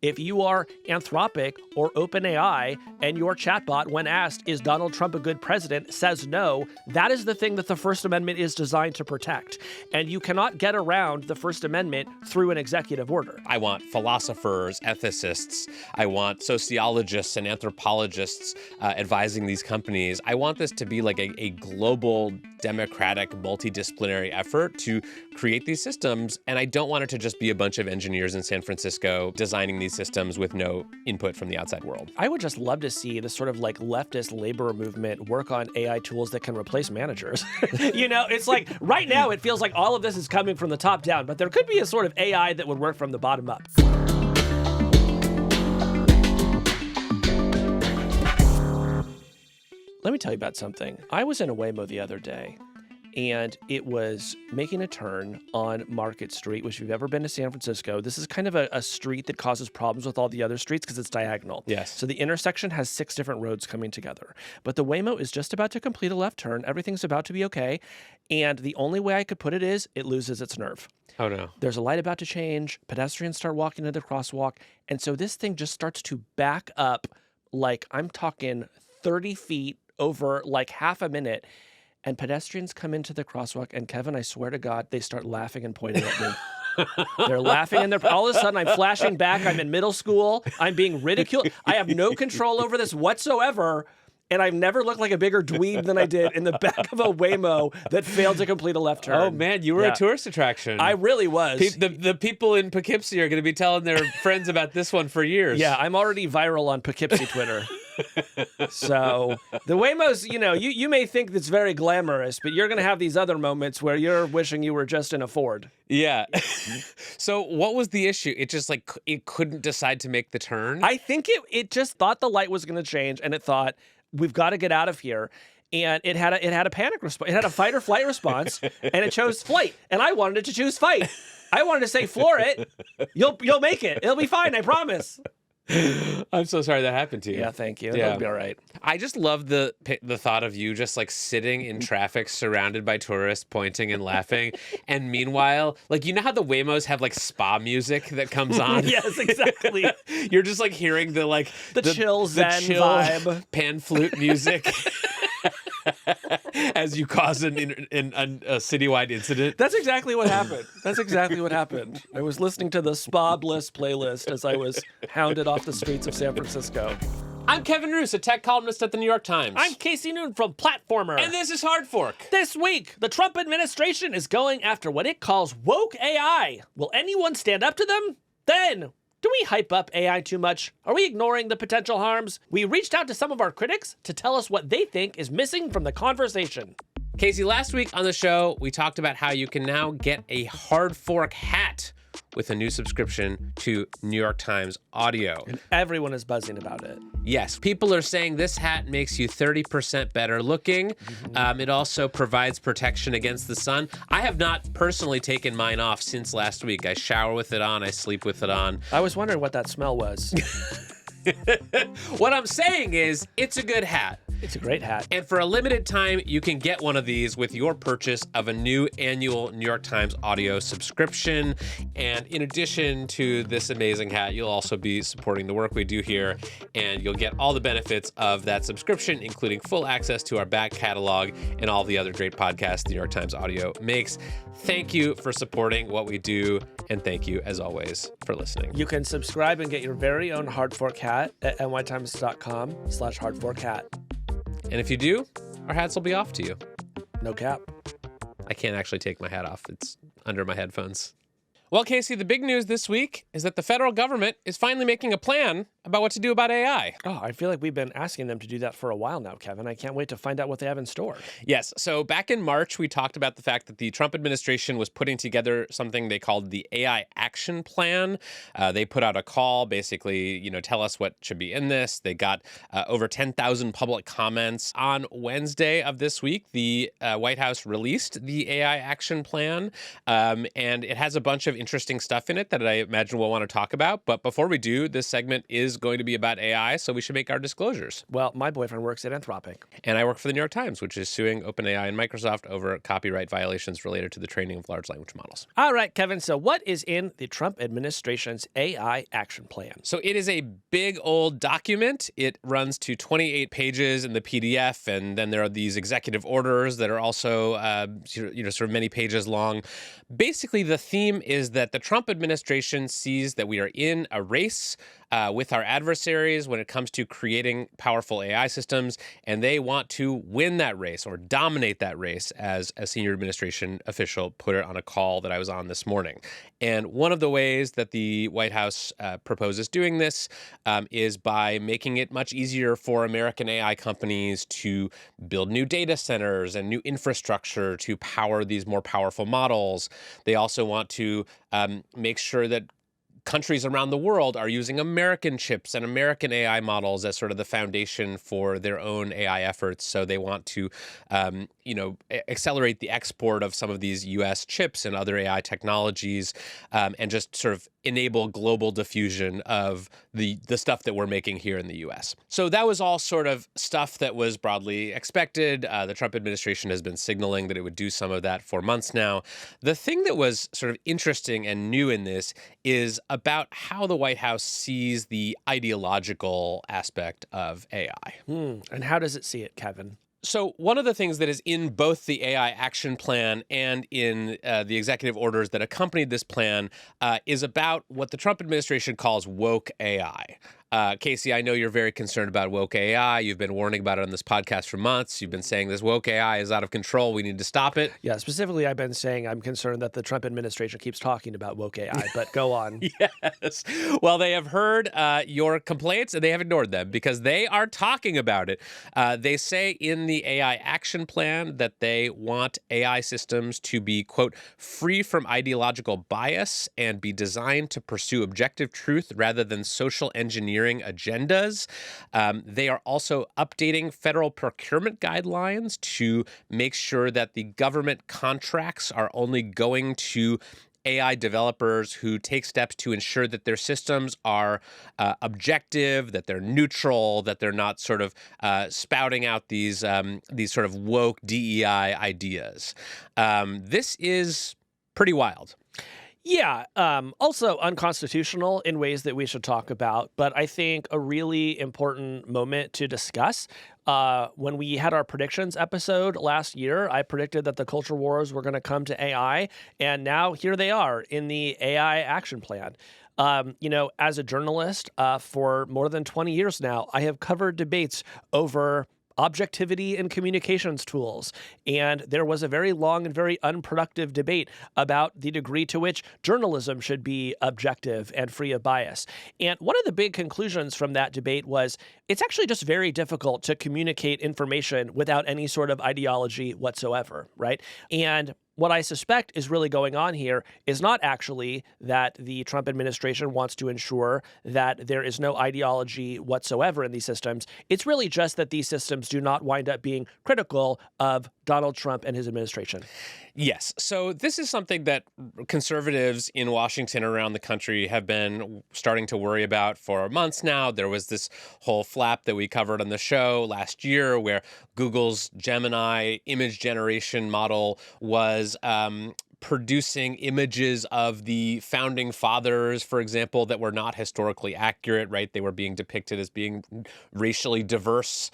If you are Anthropic or OpenAI and your chatbot, when asked, is Donald Trump a good president, says no, that is the thing that the First Amendment is designed to protect. And you cannot get around the First Amendment through an executive order. I want philosophers, ethicists, I want sociologists and anthropologists advising these companies. I want this to be like a global, democratic, multidisciplinary effort to create these systems. And I don't want it to just be a bunch of engineers in San Francisco designing these systems with no input from the outside world. I would just love to see the sort of like leftist labor movement work on AI tools that can replace managers. You know, it's like right now it feels like all of this is coming from the top down, but there could be a sort of AI that would work from the bottom up. Let me tell you about something. I was in a Waymo the other day, and it was making a turn on Market Street, which if you've ever been to San Francisco, this is kind of a street that causes problems with all the other streets because it's diagonal. Yes. So the intersection has 6 different roads coming together. But the Waymo is just about to complete a left turn. Everything's about to be okay. And the only way I could put it is it loses its nerve. Oh, no. There's a light about to change. Pedestrians start walking into the crosswalk. And so this thing just starts to back up like I'm talking 30 feet over like half a minute. And pedestrians come into the crosswalk, and Kevin, I swear to God, they start laughing and pointing at me. They're laughing, and all of a sudden I'm flashing back. I'm in middle school. I'm being ridiculed. I have no control over this whatsoever, and I've never looked like a bigger dweeb than I did in the back of a Waymo that failed to complete a left turn. Oh, man, you were a tourist attraction. I really was. The people in Poughkeepsie are going to be telling their friends about this one for years. Yeah, I'm already viral on Poughkeepsie Twitter. So the Waymos, you know, you may think it's very glamorous, but you're going to have these other moments where you're wishing you were just in a Ford. Yeah. So what was the issue? It just like, it couldn't decide to make the turn? I think it just thought the light was going to change, and it thought, we've got to get out of here. And it had a panic response. It had a fight or flight response, and it chose flight. And I wanted it to choose fight. I wanted to say, floor it. You'll make it. It'll be fine. I promise. I'm so sorry that happened to you. Yeah, thank you. Yeah. It'll be all right. I just love the thought of you just like sitting in traffic surrounded by tourists pointing and laughing. And meanwhile, like, you know how the Waymos have like spa music that comes on? Yes, exactly. You're just like hearing the chill zen vibe. Pan flute music. As you cause a citywide incident. That's exactly what happened. That's exactly what happened. I was listening to the Spa Bliss playlist as I was hounded off the streets of San Francisco. I'm Kevin Roos, a tech columnist at the New York Times. I'm Casey Noon from Platformer. And this is Hard Fork. This week, the Trump administration is going after what it calls woke AI. Will anyone stand up to them? Then, do we hype up AI too much? Are we ignoring the potential harms? We reached out to some of our critics to tell us what they think is missing from the conversation. Casey, last week on the show, we talked about how you can now get a Hard Fork hat with a new subscription to New York Times Audio. And everyone is buzzing about it. Yes, people are saying this hat makes you 30% better looking. It also provides protection against the sun. I have not personally taken mine off since last week. I shower with it on, I sleep with it on. I was wondering what that smell was. What I'm saying is, it's a good hat. It's a great hat. And for a limited time, you can get one of these with your purchase of a new annual New York Times Audio subscription. And in addition to this amazing hat, you'll also be supporting the work we do here, and you'll get all the benefits of that subscription, including full access to our back catalog and all the other great podcasts the New York Times Audio makes. Thank you for supporting what we do, and thank you, as always, for listening. You can subscribe and get your very own Hard Fork hat at nytimes.com/hardforkhat. And if you do, our hats will be off to you. No cap. I can't actually take my hat off. It's under my headphones. Well, Casey, the big news this week is that the federal government is finally making a plan about what to do about AI. Oh, I feel like we've been asking them to do that for a while now, Kevin. I can't wait to find out what they have in store. Yes. So back in March, we talked about the fact that the Trump administration was putting together something they called the AI Action Plan. They put out a call, basically, tell us what should be in this. They got over 10,000 public comments. On Wednesday of this week, the White House released the AI Action Plan, and it has a bunch of of interesting stuff in it that I imagine we'll want to talk about. But before we do, this segment is going to be about AI, so we should make our disclosures. Well, my boyfriend works at Anthropic. And I work for the New York Times, which is suing OpenAI and Microsoft over copyright violations related to the training of large language models. All right, Kevin. So what is in the Trump administration's AI action plan? So it is a big old document. It runs to 28 pages in the PDF, and then there are these executive orders that are also, sort of many pages long. Basically, the theme is that the Trump administration sees that we are in a race with our adversaries when it comes to creating powerful AI systems, and they want to win that race or dominate that race, as a senior administration official put it on a call that I was on this morning. And one of the ways that the White House proposes doing this is by making it much easier for American AI companies to build new data centers and new infrastructure to power these more powerful models. They also want to make sure that countries around the world are using American chips and American AI models as sort of the foundation for their own AI efforts. So they want to, accelerate the export of some of these U.S. chips and other AI technologies, and just sort of enable global diffusion of the stuff that we're making here in the U.S. So that was all sort of stuff that was broadly expected. The Trump administration has been signaling that it would do some of that for months now. The thing that was sort of interesting and new in this is about how the White House sees the ideological aspect of AI. And how does it see it, Kevin? So one of the things that is in both the AI action plan and in the executive orders that accompanied this plan is about what the Trump administration calls woke AI. Casey, I know you're very concerned about woke AI. You've been warning about it on this podcast for months. You've been saying this woke AI is out of control. We need to stop it. Yeah, specifically, I've been saying I'm concerned that the Trump administration keeps talking about woke AI, but go on. Yes. Well, they have heard your complaints and they have ignored them because they are talking about it. They say in the AI action plan that they want AI systems to be, quote, free from ideological bias and be designed to pursue objective truth rather than social engineering agendas. They are also updating federal procurement guidelines to make sure that the government contracts are only going to AI developers who take steps to ensure that their systems are objective, that they're neutral, that they're not sort of spouting out these sort of woke DEI ideas. This is pretty wild. Yeah, also unconstitutional in ways that we should talk about, but I think a really important moment to discuss. When we had our predictions episode last year, I predicted that the culture wars were going to come to AI, and now here they are in the AI action plan. As a journalist for more than 20 years now, I have covered debates over objectivity in communications tools. And there was a very long and very unproductive debate about the degree to which journalism should be objective and free of bias. And one of the big conclusions from that debate was it's actually just very difficult to communicate information without any sort of ideology whatsoever, right? And what I suspect is really going on here is not actually that the Trump administration wants to ensure that there is no ideology whatsoever in these systems. It's really just that these systems do not wind up being critical of Donald Trump and his administration. Yes. So this is something that conservatives in Washington around the country have been starting to worry about for months now. There was this whole flap that we covered on the show last year where Google's Gemini image generation model was producing images of the founding fathers, for example, that were not historically accurate, right? They were being depicted as being racially diverse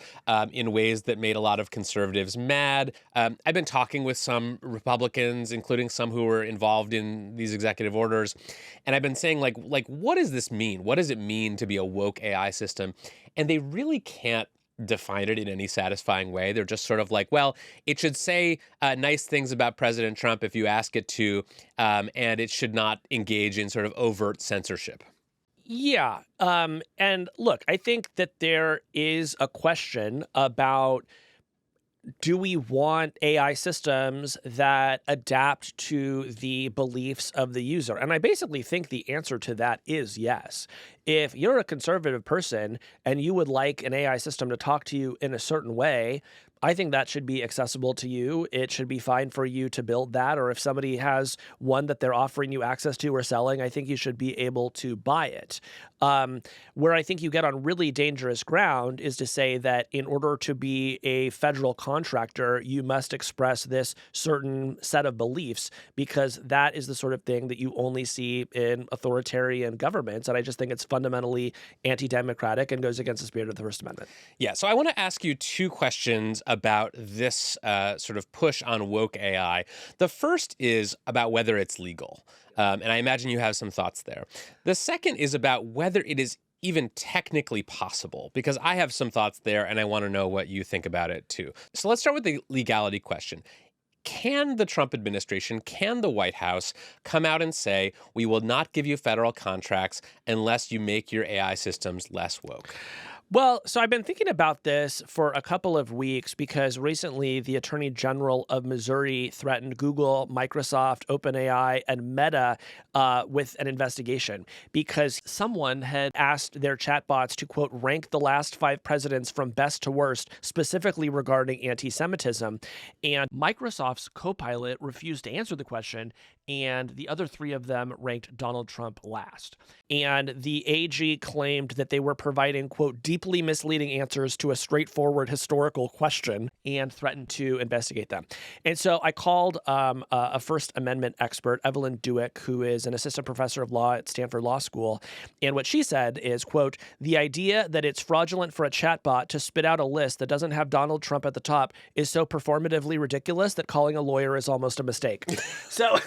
in ways that made a lot of conservatives mad. I've been talking with some Republicans, including some who were involved in these executive orders, and I've been saying, like, what does this mean? What does it mean to be a woke AI system? And they really can't define it in any satisfying way. They're just sort of like, well, it should say nice things about President Trump if you ask it to, and it should not engage in sort of overt censorship. Yeah. And look, I think that there is a question about, do we want AI systems that adapt to the beliefs of the user? And I basically think the answer to that is yes. If you're a conservative person and you would like an AI system to talk to you in a certain way, I think that should be accessible to you. It should be fine for you to build that. Or if somebody has one that they're offering you access to or selling, I think you should be able to buy it. Where I think you get on really dangerous ground is to say that in order to be a federal contractor, you must express this certain set of beliefs, because that is the sort of thing that you only see in authoritarian governments. And I just think it's fundamentally anti-democratic and goes against the spirit of the First Amendment. Yeah, so I want to ask you two questions about this sort of push on woke AI. The first is about whether it's legal. And I imagine you have some thoughts there. The second is about whether it is even technically possible, because I have some thoughts there and I want to know what you think about it too. So let's start with the legality question. Can the Trump administration, can the White House come out and say, we will not give you federal contracts unless you make your AI systems less woke? Well, so I've been thinking about this for a couple of weeks because recently the Attorney General of Missouri threatened Google, Microsoft, OpenAI, and Meta with an investigation because someone had asked their chatbots to, quote, rank the last 5 presidents from best to worst, specifically regarding anti-Semitism. And Microsoft's Copilot refused to answer the question, and the other 3 of them ranked Donald Trump last. And the AG claimed that they were providing, quote, deeply misleading answers to a straightforward historical question and threatened to investigate them. And so I called a First Amendment expert, Evelyn Douek, who is an assistant professor of law at Stanford Law School. And what she said is, quote, the idea that it's fraudulent for a chatbot to spit out a list that doesn't have Donald Trump at the top is so performatively ridiculous that calling a lawyer is almost a mistake. So,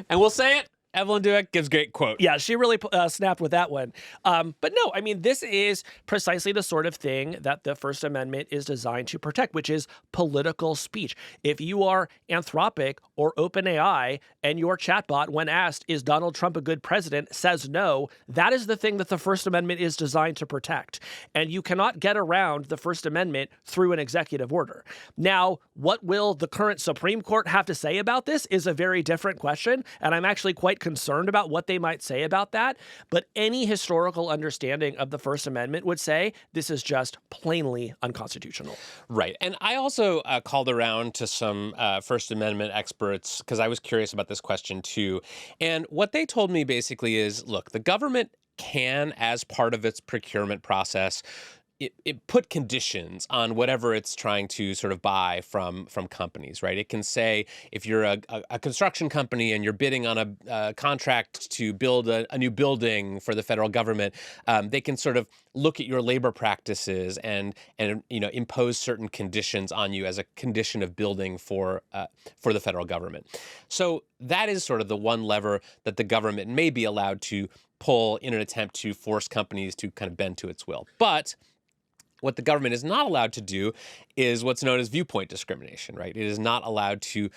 and we'll say it. Evelyn Douek gives great quote. Yeah, she really snapped with that one. But no, I mean, this is precisely the sort of thing that the First Amendment is designed to protect, which is political speech. If you are Anthropic or OpenAI and your chatbot, when asked, is Donald Trump a good president, says no, that is the thing that the First Amendment is designed to protect. And you cannot get around the First Amendment through an executive order. Now, what will the current Supreme Court have to say about this is a very different question. And I'm actually quite concerned about what they might say about that. But any historical understanding of the First Amendment would say this is just plainly unconstitutional. Right. And I also called around to some First Amendment experts because I was curious about this question too. And what they told me basically is, look, the government can, as part of its procurement process, it put conditions on whatever it's trying to sort of buy from companies, right? It can say if you're a construction company and you're bidding on a contract to build a new building for the federal government, they can sort of look at your labor practices and impose certain conditions on you as a condition of building for the federal government. So that is sort of the one lever that the government may be allowed to pull in an attempt to force companies to kind of bend to its will. But what the government is not allowed to do is what's known as viewpoint discrimination, right? It is not allowed to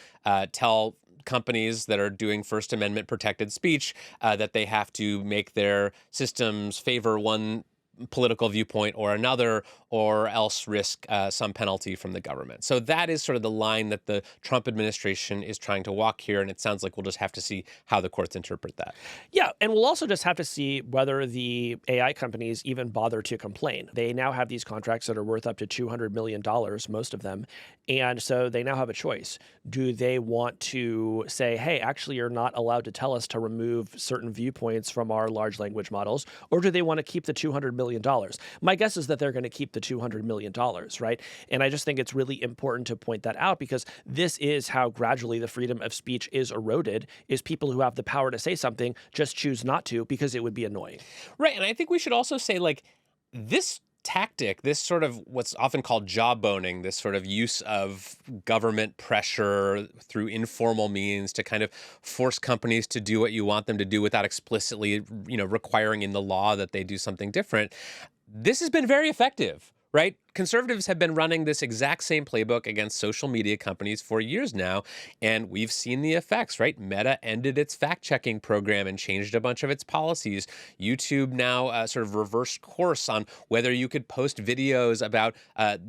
tell companies that are doing First Amendment protected speech that they have to make their systems favor one political viewpoint or another, or else risk some penalty from the government. So that is sort of the line that the Trump administration is trying to walk here, and it sounds like we'll just have to see how the courts interpret that. Yeah, and we'll also just have to see whether the AI companies even bother to complain. They now have these contracts that are worth up to $200 million, most of them, and so they now have a choice. Do they want to say, hey, actually, you're not allowed to tell us to remove certain viewpoints from our large language models, or do they want to keep the $200 million? My guess is that they're going to keep the $200 million, right? And I just think it's really important to point that out because this is how gradually the freedom of speech is eroded, is people who have the power to say something just choose not to because it would be annoying. Right, and I think we should also say, like, this tactic, this sort of what's often called jawboning, this sort of use of government pressure through informal means to kind of force companies to do what you want them to do without explicitly, requiring in the law that they do something different. This has been very effective, right? Conservatives have been running this exact same playbook against social media companies for years now, and we've seen the effects, right? Meta ended its fact-checking program and changed a bunch of its policies. YouTube now sort of reversed course on whether you could post videos about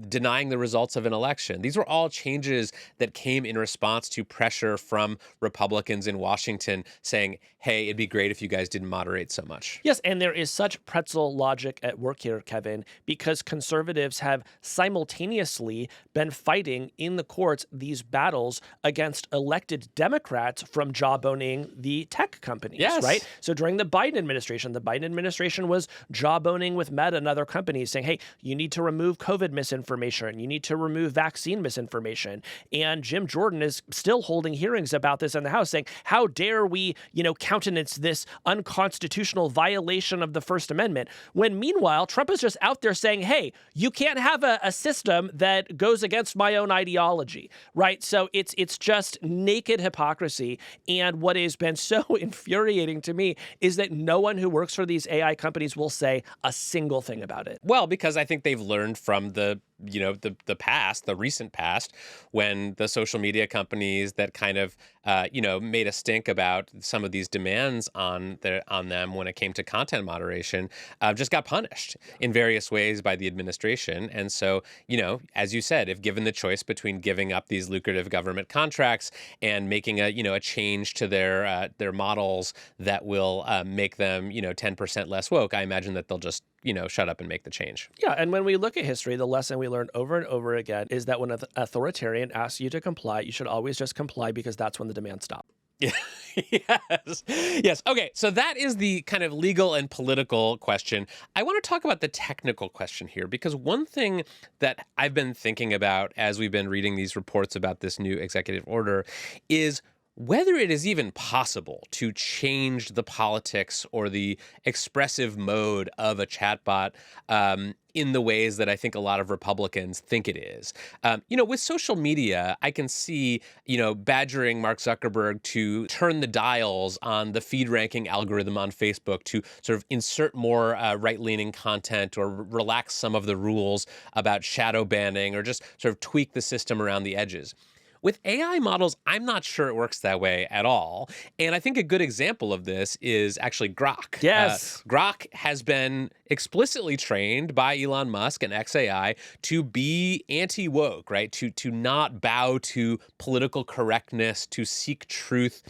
denying the results of an election. These were all changes that came in response to pressure from Republicans in Washington saying, hey, it'd be great if you guys didn't moderate so much. Yes, and there is such pretzel logic at work here, Kevin, because conservatives had have simultaneously been fighting in the courts these battles against elected Democrats from jawboning the tech companies, Yes. right? So during the Biden administration was jawboning with Meta and other companies saying, hey, you need to remove COVID misinformation. You need to remove vaccine misinformation. And Jim Jordan is still holding hearings about this in the House saying, how dare we, countenance this unconstitutional violation of the First Amendment, when meanwhile, Trump is just out there saying, hey, you can't have a system that goes against my own ideology, right? So it's just naked hypocrisy. And what has been so infuriating to me is that no one who works for these AI companies will say a single thing about it. Well, because I think they've learned from the recent past, when the social media companies that kind of, made a stink about some of these demands on them when it came to content moderation, just got punished in various ways by the administration. And so, as you said, if given the choice between giving up these lucrative government contracts and making a change to their models that will make them, 10% less woke, I imagine that they'll just, shut up and make the change. Yeah, and when we look at history, the lesson we learn over and over again is that when an authoritarian asks you to comply, you should always just comply, because that's when the demands stop. Yeah. Yes. Okay. So that is the kind of legal and political question. I want to talk about the technical question here, because one thing that I've been thinking about as we've been reading these reports about this new executive order is whether it is even possible to change the politics or the expressive mode of a chatbot in the ways that I think a lot of Republicans think it is. With social media, I can see, badgering Mark Zuckerberg to turn the dials on the feed ranking algorithm on Facebook to sort of insert more right-leaning content or relax some of the rules about shadow banning or just sort of tweak the system around the edges. With AI models, I'm not sure it works that way at all. And I think a good example of this is actually Grok. Yes. Grok has been explicitly trained by Elon Musk and XAI to be anti-woke, right? To not bow to political correctness, to seek truth.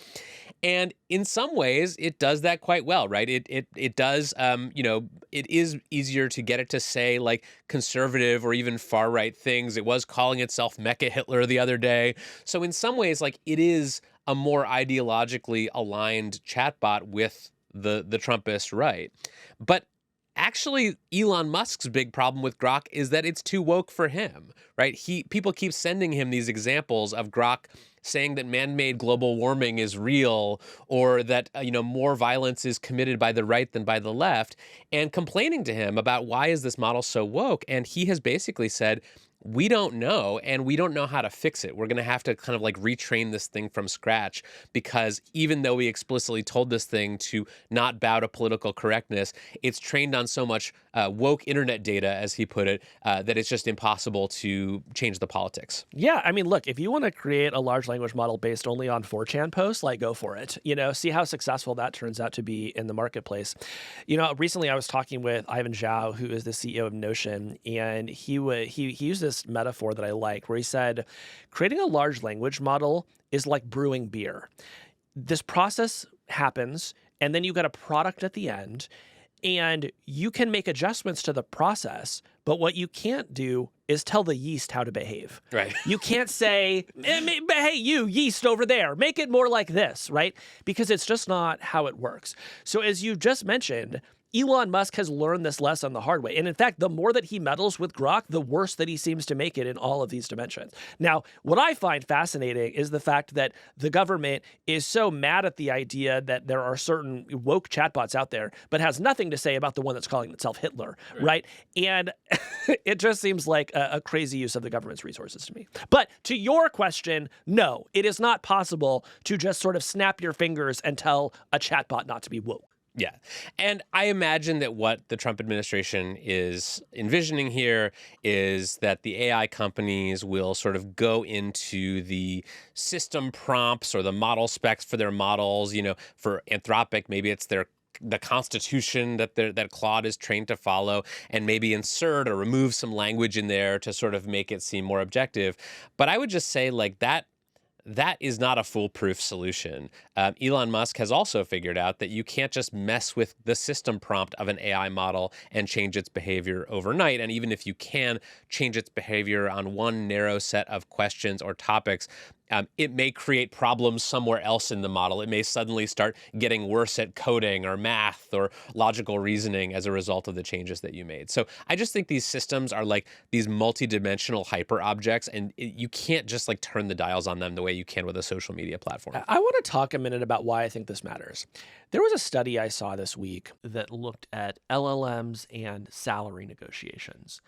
And in some ways, it does that quite well, right? It does, it is easier to get it to say like conservative or even far right things. It was calling itself Mecha Hitler the other day. So in some ways, like, it is a more ideologically aligned chatbot with the Trumpist right. But actually, Elon Musk's big problem with Grok is that it's too woke for him, right? People keep sending him these examples of Grok saying that man-made global warming is real, or that more violence is committed by the right than by the left, and complaining to him about why is this model so woke. And he has basically said, we don't know, and we don't know how to fix it. We're going to have to kind of like retrain this thing from scratch, because even though we explicitly told this thing to not bow to political correctness, it's trained on so much woke internet data, as he put it, that it's just impossible to change the politics. Yeah, I mean, look, if you want to create a large language model based only on 4chan posts, like, go for it. See how successful that turns out to be in the marketplace. Recently I was talking with Ivan Zhao, who is the CEO of Notion, and he used this metaphor that I like, where he said, creating a large language model is like brewing beer. This process happens, and then you get a product at the end, and you can make adjustments to the process, but what you can't do is tell the yeast how to behave. Right. You can't say, hey, you yeast over there, make it more like this, right? Because it's just not how it works. So as you just mentioned, Elon Musk has learned this lesson the hard way. And in fact, the more that he meddles with Grok, the worse that he seems to make it in all of these dimensions. Now, what I find fascinating is the fact that the government is so mad at the idea that there are certain woke chatbots out there, but has nothing to say about the one that's calling itself Hitler, right? And it just seems like a crazy use of the government's resources to me. But to your question, no, it is not possible to just sort of snap your fingers and tell a chatbot not to be woke. Yeah. And I imagine that what the Trump administration is envisioning here is that the AI companies will sort of go into the system prompts or the model specs for their models. For Anthropic, maybe it's the Constitution that Claude is trained to follow, and maybe insert or remove some language in there to sort of make it seem more objective. But I would just say, like, that that is not a foolproof solution. Elon Musk has also figured out that you can't just mess with the system prompt of an AI model and change its behavior overnight. And even if you can change its behavior on one narrow set of questions or topics, it may create problems somewhere else in the model. It may suddenly start getting worse at coding or math or logical reasoning as a result of the changes that you made. So I just think these systems are like these multidimensional hyper objects, and you can't just like turn the dials on them the way you can with a social media platform. I want to talk a minute about why I think this matters. There was a study I saw this week that looked at LLMs and salary negotiations.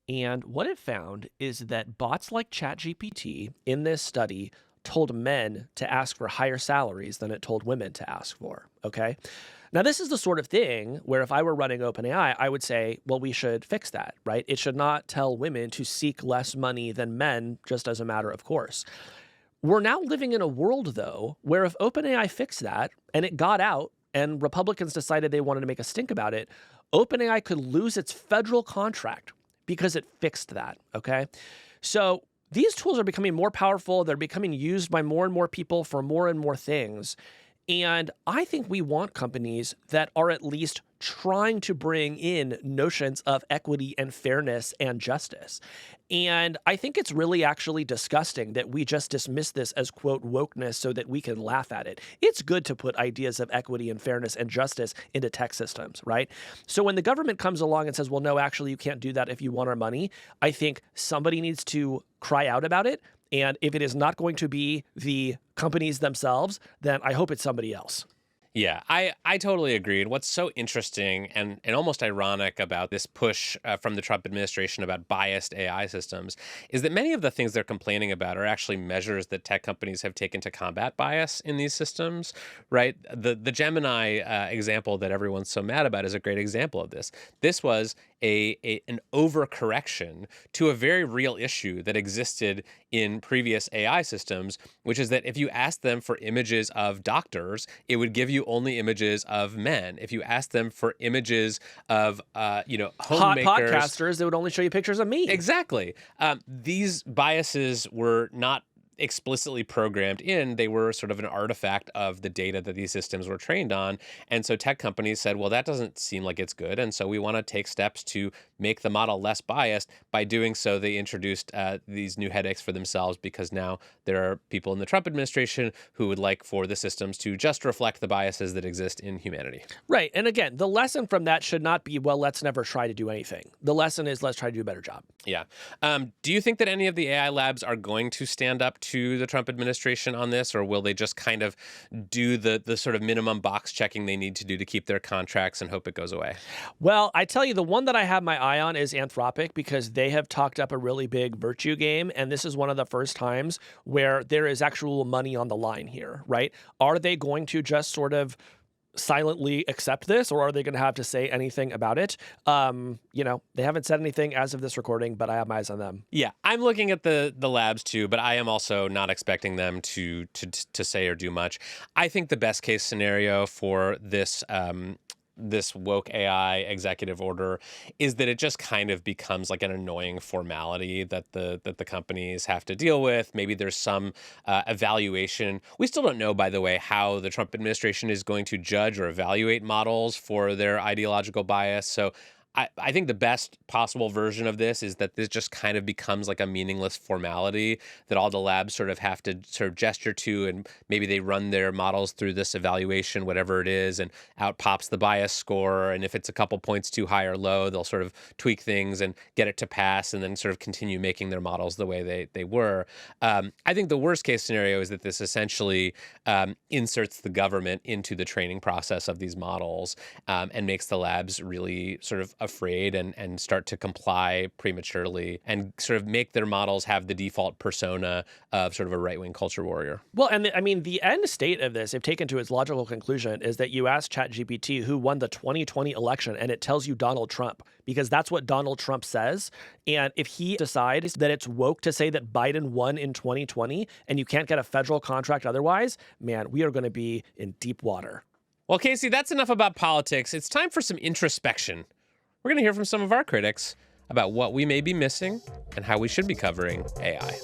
And what it found is that bots like ChatGPT in this study told men to ask for higher salaries than it told women to ask for, okay? Now, this is the sort of thing where if I were running OpenAI, I would say, well, we should fix that, right? It should not tell women to seek less money than men just as a matter of course. We're now living in a world, though, where if OpenAI fixed that and it got out and Republicans decided they wanted to make a stink about it, OpenAI could lose its federal contract because it fixed that, okay? So these tools are becoming more powerful. They're becoming used by more and more people for more and more things. And I think we want companies that are at least trying to bring in notions of equity and fairness and justice. And I think it's really actually disgusting that we just dismiss this as, quote, wokeness so that we can laugh at it. It's good to put ideas of equity and fairness and justice into tech systems, right? So when the government comes along and says, well, no, actually, you can't do that if you want our money, I think somebody needs to cry out about it. And if it is not going to be the companies themselves, then I hope it's somebody else. Yeah, I totally agree. And what's so interesting and almost ironic about this push from the Trump administration about biased AI systems is that many of the things they're complaining about are actually measures that tech companies have taken to combat bias in these systems, right? The Gemini example that everyone's so mad about is a great example of this. This was an overcorrection to a very real issue that existed in previous AI systems, which is that if you asked them for images of doctors, it would give you only images of men. If you asked them for images of, Hot homemakers, podcasters, they would only show you pictures of me. Exactly. These biases were not explicitly programmed in. They were sort of an artifact of the data that these systems were trained on. And so tech companies said, well, that doesn't seem like it's good. And so we want to take steps to make the model less biased. By doing so, they introduced these new headaches for themselves because now there are people in the Trump administration who would like for the systems to just reflect the biases that exist in humanity. Right. And again, the lesson from that should not be, well, let's never try to do anything. The lesson is let's try to do a better job. Yeah. Do you think that any of the AI labs are going to stand up to the Trump administration on this, or will they just kind of do the sort of minimum box checking they need to do to keep their contracts and hope it goes away? Well, I tell you, the one that I have my eye on is Anthropic because they have talked up a really big virtue game. And this is one of the first times where there is actual money on the line here, right? Are they going to just sort of silently accept this, or are they going to have to say anything about it? They haven't said anything as of this recording, but I have my eyes on them. Yeah, I'm looking at the labs too, but I am also not expecting them to say or do much. I think the best case scenario for this this woke AI executive order is that it just kind of becomes like an annoying formality that the companies have to deal with. Maybe there's some evaluation. We still don't know, by the way, how the Trump administration is going to judge or evaluate models for their ideological bias. So I think the best possible version of this is that this just kind of becomes like a meaningless formality that all the labs sort of have to sort of gesture to, and maybe they run their models through this evaluation, whatever it is, and out pops the bias score. And if it's a couple points too high or low, they'll sort of tweak things and get it to pass and then sort of continue making their models the way they were. I think the worst case scenario is that this essentially inserts the government into the training process of these models and makes the labs really sort of afraid and start to comply prematurely and sort of make their models have the default persona of sort of a right-wing culture warrior. Well, and the end state of this, if taken to its logical conclusion, is that you ask ChatGPT who won the 2020 election, and it tells you Donald Trump, because that's what Donald Trump says. And if he decides that it's woke to say that Biden won in 2020 and you can't get a federal contract otherwise, man, we are going to be in deep water. Well, Casey, that's enough about politics. It's time for some introspection. We're going to hear from some of our critics about what we may be missing and how we should be covering AI.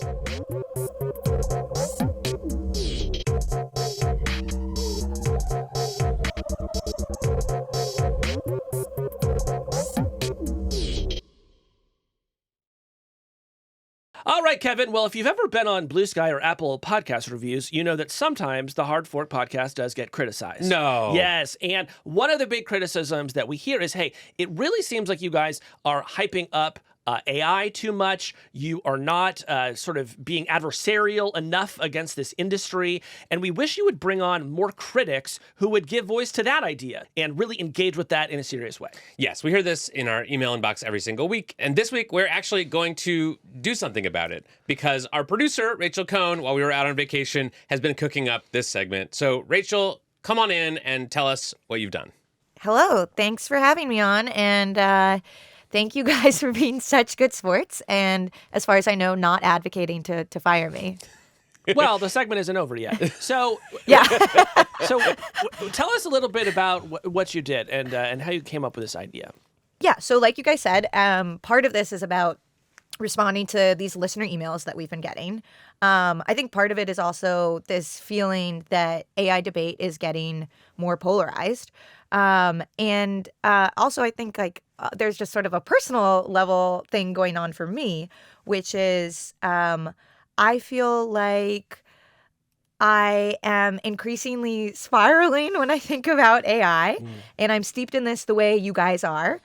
right, Kevin. Well, if you've ever been on Blue Sky or Apple podcast reviews, you know that sometimes the Hard Fork podcast does get criticized. No. Yes. And one of the big criticisms that we hear is, hey, it really seems like you guys are hyping up AI too much. You are not sort of being adversarial enough against this industry. And we wish you would bring on more critics who would give voice to that idea and really engage with that in a serious way. Yes, we hear this in our email inbox every single week. And this week, we're actually going to do something about it because our producer, Rachel Cohn, while we were out on vacation, has been cooking up this segment. So, Rachel, come on in and tell us what you've done. Hello. Thanks for having me on. And thank you guys for being such good sports. And as far as I know, not advocating to fire me. Well, the segment isn't over yet. So, Yeah. Tell us a little bit about what you did and how you came up with this idea. Yeah. So like you guys said, part of this is about responding to these listener emails that we've been getting. I think part of it is also this feeling that AI debate is getting more polarized. And also I think there's just sort of a personal level thing going on for me, which is I feel like I am increasingly spiraling when I think about AI, and I'm steeped in this the way you guys are,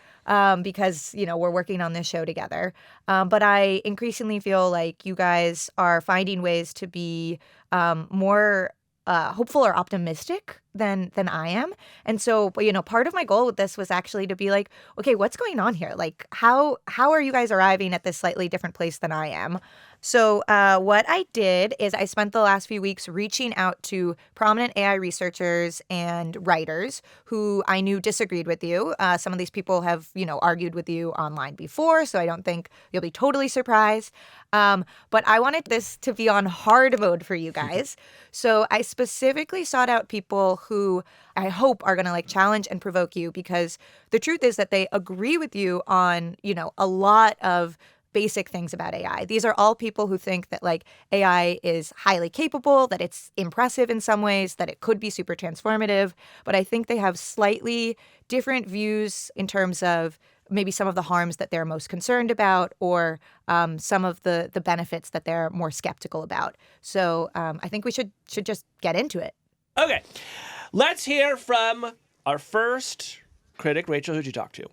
because, we're working on this show together. But I increasingly feel like you guys are finding ways to be more hopeful or optimistic than I am. And so, part of my goal with this was actually to be like, okay, what's going on here? Like, how are you guys arriving at this slightly different place than I am? So what I did is I spent the last few weeks reaching out to prominent AI researchers and writers who I knew disagreed with you. Some of these people have, argued with you online before, so I don't think you'll be totally surprised. But I wanted this to be on hard mode for you guys. So I specifically sought out people who I hope are going to challenge and provoke you, because the truth is that they agree with you on, a lot of basic things about AI. These are all people who think that AI is highly capable, that it's impressive in some ways, that it could be super transformative. But I think they have slightly different views in terms of maybe some of the harms that they're most concerned about, or some of the benefits that they're more skeptical about. So I think we should just get into it. Okay, let's hear from our first critic. Rachel, who'd you talk to?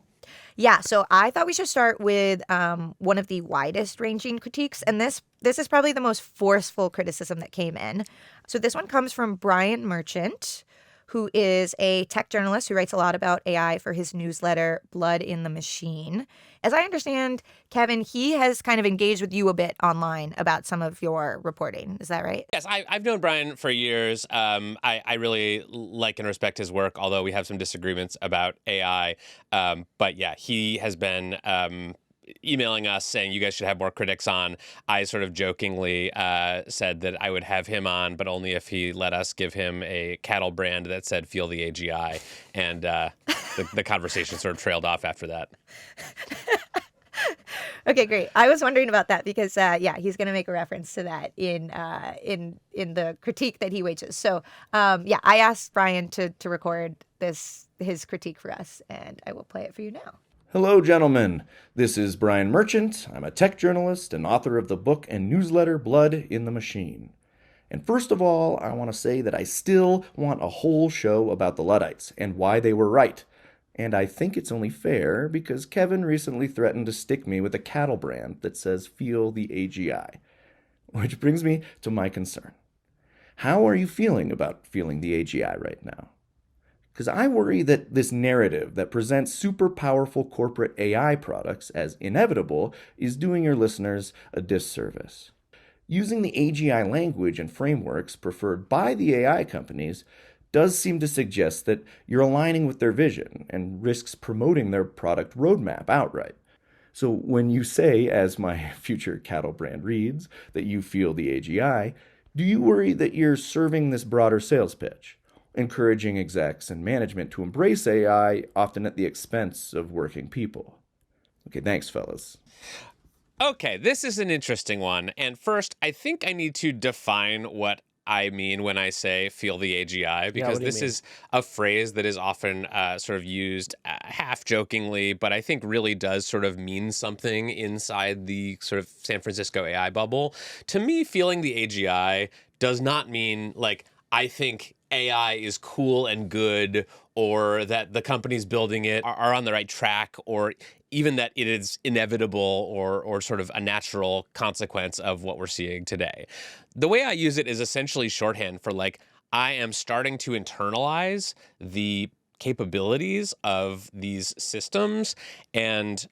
Yeah, so I thought we should start with one of the widest ranging critiques, and this is probably the most forceful criticism that came in. So this one comes from Brian Merchant, who is a tech journalist who writes a lot about AI for his newsletter, Blood in the Machine. As I understand, Kevin, he has kind of engaged with you a bit online about some of your reporting. Is that right? Yes, I've known Brian for years. I really like and respect his work, although we have some disagreements about AI. But yeah, he has been emailing us saying you guys should have more critics on. I sort of jokingly said that I would have him on, but only if he let us give him a cattle brand that said "Feel the AGI," and the conversation sort of trailed off after that. Okay, great. I was wondering about that because, he's going to make a reference to that in the critique that he wages. So, I asked Brian to record his critique for us, and I will play it for you now. Hello, gentlemen. This is Brian Merchant. I'm a tech journalist and author of the book and newsletter Blood in the Machine. And first of all, I want to say that I still want a whole show about the Luddites and why they were right. And I think it's only fair because Kevin recently threatened to stick me with a cattle brand that says "Feel the AGI." Which brings me to my concern. How are you feeling about feeling the AGI right now? Because I worry that this narrative that presents super powerful corporate AI products as inevitable is doing your listeners a disservice. Using the AGI language and frameworks preferred by the AI companies does seem to suggest that you're aligning with their vision and risks promoting their product roadmap outright. So when you say, as my future cattle brand reads, that you feel the AGI, do you worry that you're serving this broader sales pitch, encouraging execs and management to embrace AI, often at the expense of working people? Okay, thanks, fellas. Okay, this is an interesting one. And first, I think I need to define what I mean when I say feel the AGI, because what do you this mean? is a phrase that is often sort of used half jokingly, but I think really does sort of mean something inside the sort of San Francisco AI bubble. To me, feeling the AGI does not mean like I think AI is cool and good, or that the companies building it are on the right track, or even that it is inevitable or sort of a natural consequence of what we're seeing today. The way I use it is essentially shorthand for like, I am starting to internalize the capabilities of these systems and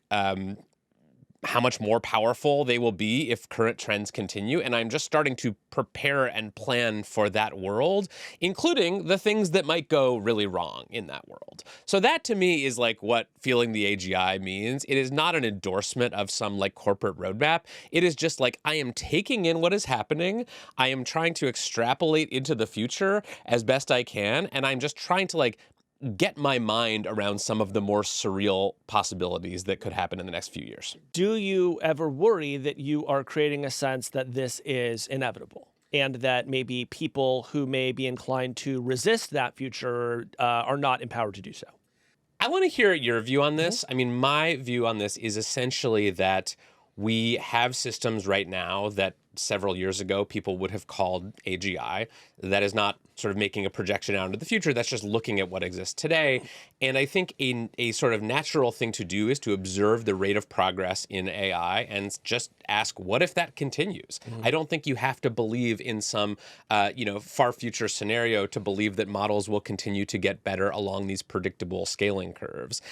how much more powerful they will be if current trends continue. And I'm just starting to prepare and plan for that world, including the things that might go really wrong in that world. So that to me is like what feeling the AGI means. It is not an endorsement of some like corporate roadmap. It is just like I am taking in what is happening. I am trying to extrapolate into the future as best I can. And I'm just trying to like get my mind around some of the more surreal possibilities that could happen in the next few years. Do you ever worry that you are creating a sense that this is inevitable and that maybe people who may be inclined to resist that future are not empowered to do so? I want to hear your view on this. I mean, my view on this is essentially that we have systems right now that several years ago people would have called AGI. That is not sort of making a projection out into the future. That's just looking at what exists today. And I think a sort of natural thing to do is to observe the rate of progress in AI and just ask, what if that continues? I don't think you have to believe in some far future scenario to believe that models will continue to get better along these predictable scaling curves.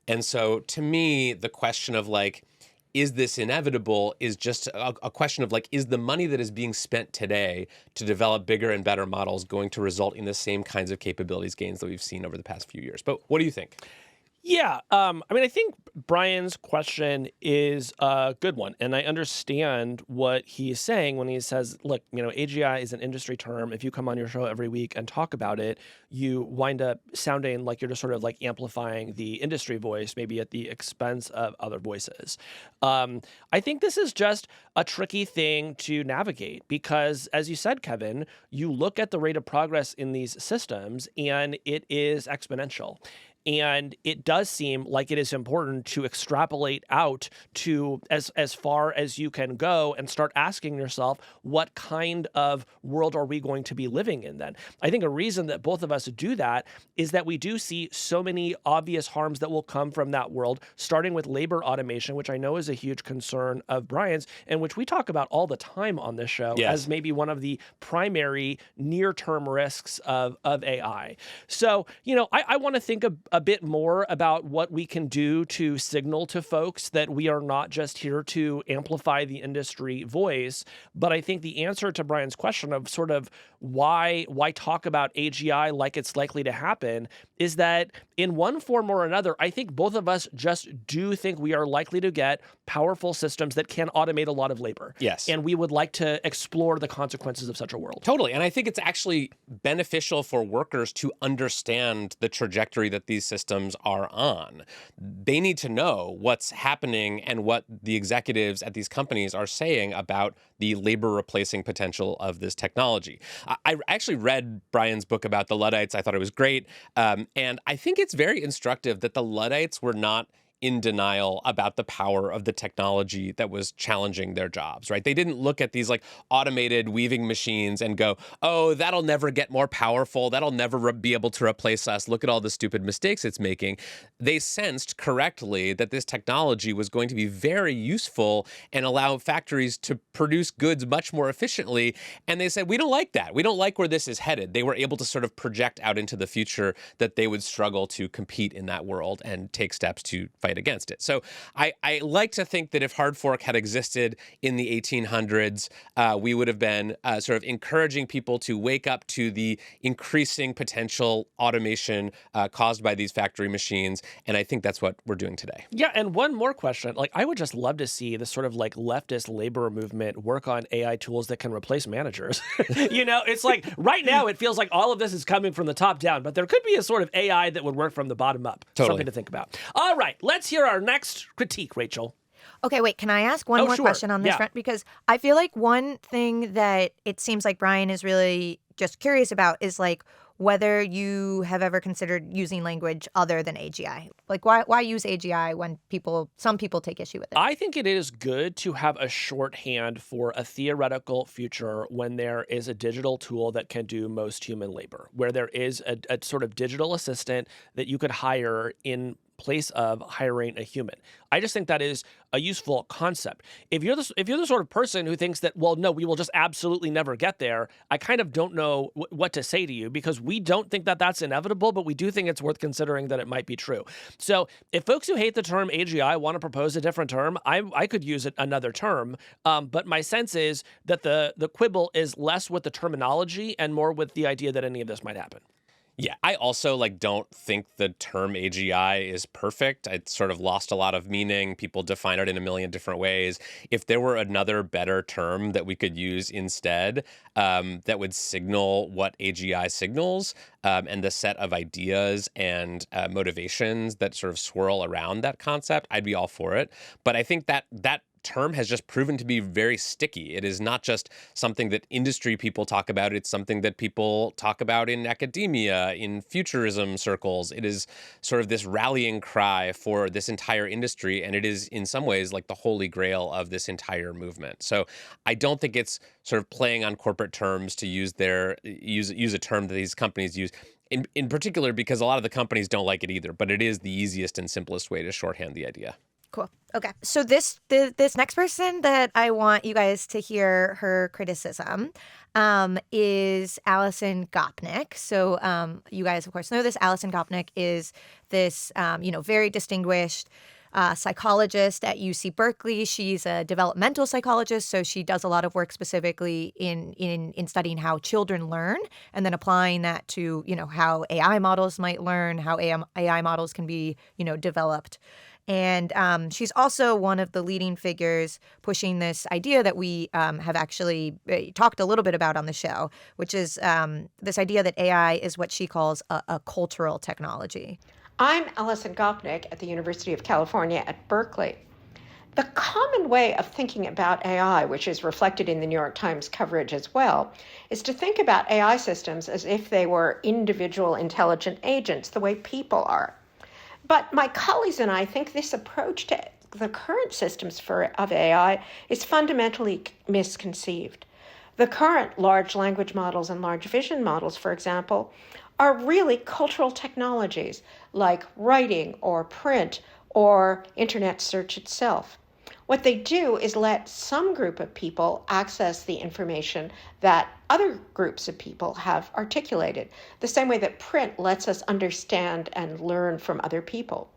And so to me, the question of like, is this inevitable is just a question of like, is the money that is being spent today to develop bigger and better models going to result in the same kinds of capabilities gains that we've seen over the past few years? But what do you think? Yeah, I think Brian's question is a good one, and I understand what he's saying when he says, look, AGI is an industry term. If you come on your show every week and talk about it, you wind up sounding like you're just sort of like amplifying the industry voice, maybe at the expense of other voices. I think this is just a tricky thing to navigate because, as you said, Kevin, you look at the rate of progress in these systems, and it is exponential. And it does seem like it is important to extrapolate out to as far as you can go and start asking yourself, what kind of world are we going to be living in then? I think a reason that both of us do that is that we do see so many obvious harms that will come from that world, starting with labor automation, which I know is a huge concern of Brian's, and which we talk about all the time on this show as maybe one of the primary near-term risks of AI. So, I want to think a bit more about what we can do to signal to folks that we are not just here to amplify the industry voice. But I think the answer to Brian's question of sort of why talk about AGI like it's likely to happen is that in one form or another, I think both of us just do think we are likely to get powerful systems that can automate a lot of labor. Yes. And we would like to explore the consequences of such a world. Totally. And I think it's actually beneficial for workers to understand the trajectory that these systems are on. They need to know what's happening and what the executives at these companies are saying about the labor replacing potential of this technology. I actually read Brian's book about the Luddites. I thought it was great. And I think it's very instructive that the Luddites were not in denial about the power of the technology that was challenging their jobs, right? They didn't look at these like automated weaving machines and go, oh, that'll never get more powerful. That'll never be able to replace us. Look at all the stupid mistakes it's making. They sensed correctly that this technology was going to be very useful and allow factories to produce goods much more efficiently. And they said, we don't like that. We don't like where this is headed. They were able to sort of project out into the future that they would struggle to compete in that world and take steps to fight against it. So I like to think that if hard fork had existed in the 1800s, we would have been sort of encouraging people to wake up to the increasing potential automation caused by these factory machines. And I think that's what we're doing today. Yeah. And one more question. Like, I would just love to see this sort of like leftist labor movement work on AI tools that can replace managers. It's like right now it feels like all of this is coming from the top down, but there could be a sort of AI that would work from the bottom up. Totally. Something to think about. All right. Let's hear our next critique, Rachel. Okay, wait, can I ask one Oh, more sure. question on this Yeah. front? Because I feel like one thing that it seems like Brian is really just curious about is like whether you have ever considered using language other than AGI. Like why use AGI when some people take issue with it? I think it is good to have a shorthand for a theoretical future when there is a digital tool that can do most human labor, where there is a sort of digital assistant that you could hire in place of hiring a human. I just think that is a useful concept. If you're the sort of person who thinks that, well, no, we will just absolutely never get there, I kind of don't know what to say to you, because we don't think that that's inevitable, but we do think it's worth considering that it might be true. So if folks who hate the term AGI want to propose a different term, I could use another term. But my sense is that the quibble is less with the terminology and more with the idea that any of this might happen. Yeah, I also don't think the term AGI is perfect. It's sort of lost a lot of meaning. People define it in a million different ways. If there were another better term that we could use instead, that would signal what AGI signals, and the set of ideas and motivations that sort of swirl around that concept, I'd be all for it. But I think that term has just proven to be very sticky. It is not just something that industry people talk about. It's something that people talk about in academia, in futurism circles. It is sort of this rallying cry for this entire industry, and it is in some ways like the holy grail of this entire movement. So I don't think it's sort of playing on corporate terms to use a term that these companies use. In particular, because a lot of the companies don't like it either, but it is the easiest and simplest way to shorthand the idea. Cool. Okay. So this next person that I want you guys to hear her criticism is Alison Gopnik. So you guys, of course, know this. Alison Gopnik is this, very distinguished psychologist at UC Berkeley. She's a developmental psychologist, so she does a lot of work specifically in studying how children learn and then applying that to, how AI models might learn, how AI models can be, developed. And she's also one of the leading figures pushing this idea that we have actually talked a little bit about on the show, which is this idea that AI is what she calls a cultural technology. I'm Alison Gopnik at the University of California at Berkeley. The common way of thinking about AI, which is reflected in the New York Times coverage as well, is to think about AI systems as if they were individual intelligent agents, the way people are. But my colleagues and I think this approach to the current systems of AI is fundamentally misconceived. The current large language models and large vision models, for example, are really cultural technologies like writing or print or internet search itself. What they do is let some group of people access the information that other groups of people have articulated, the same way that print lets us understand and learn from other people.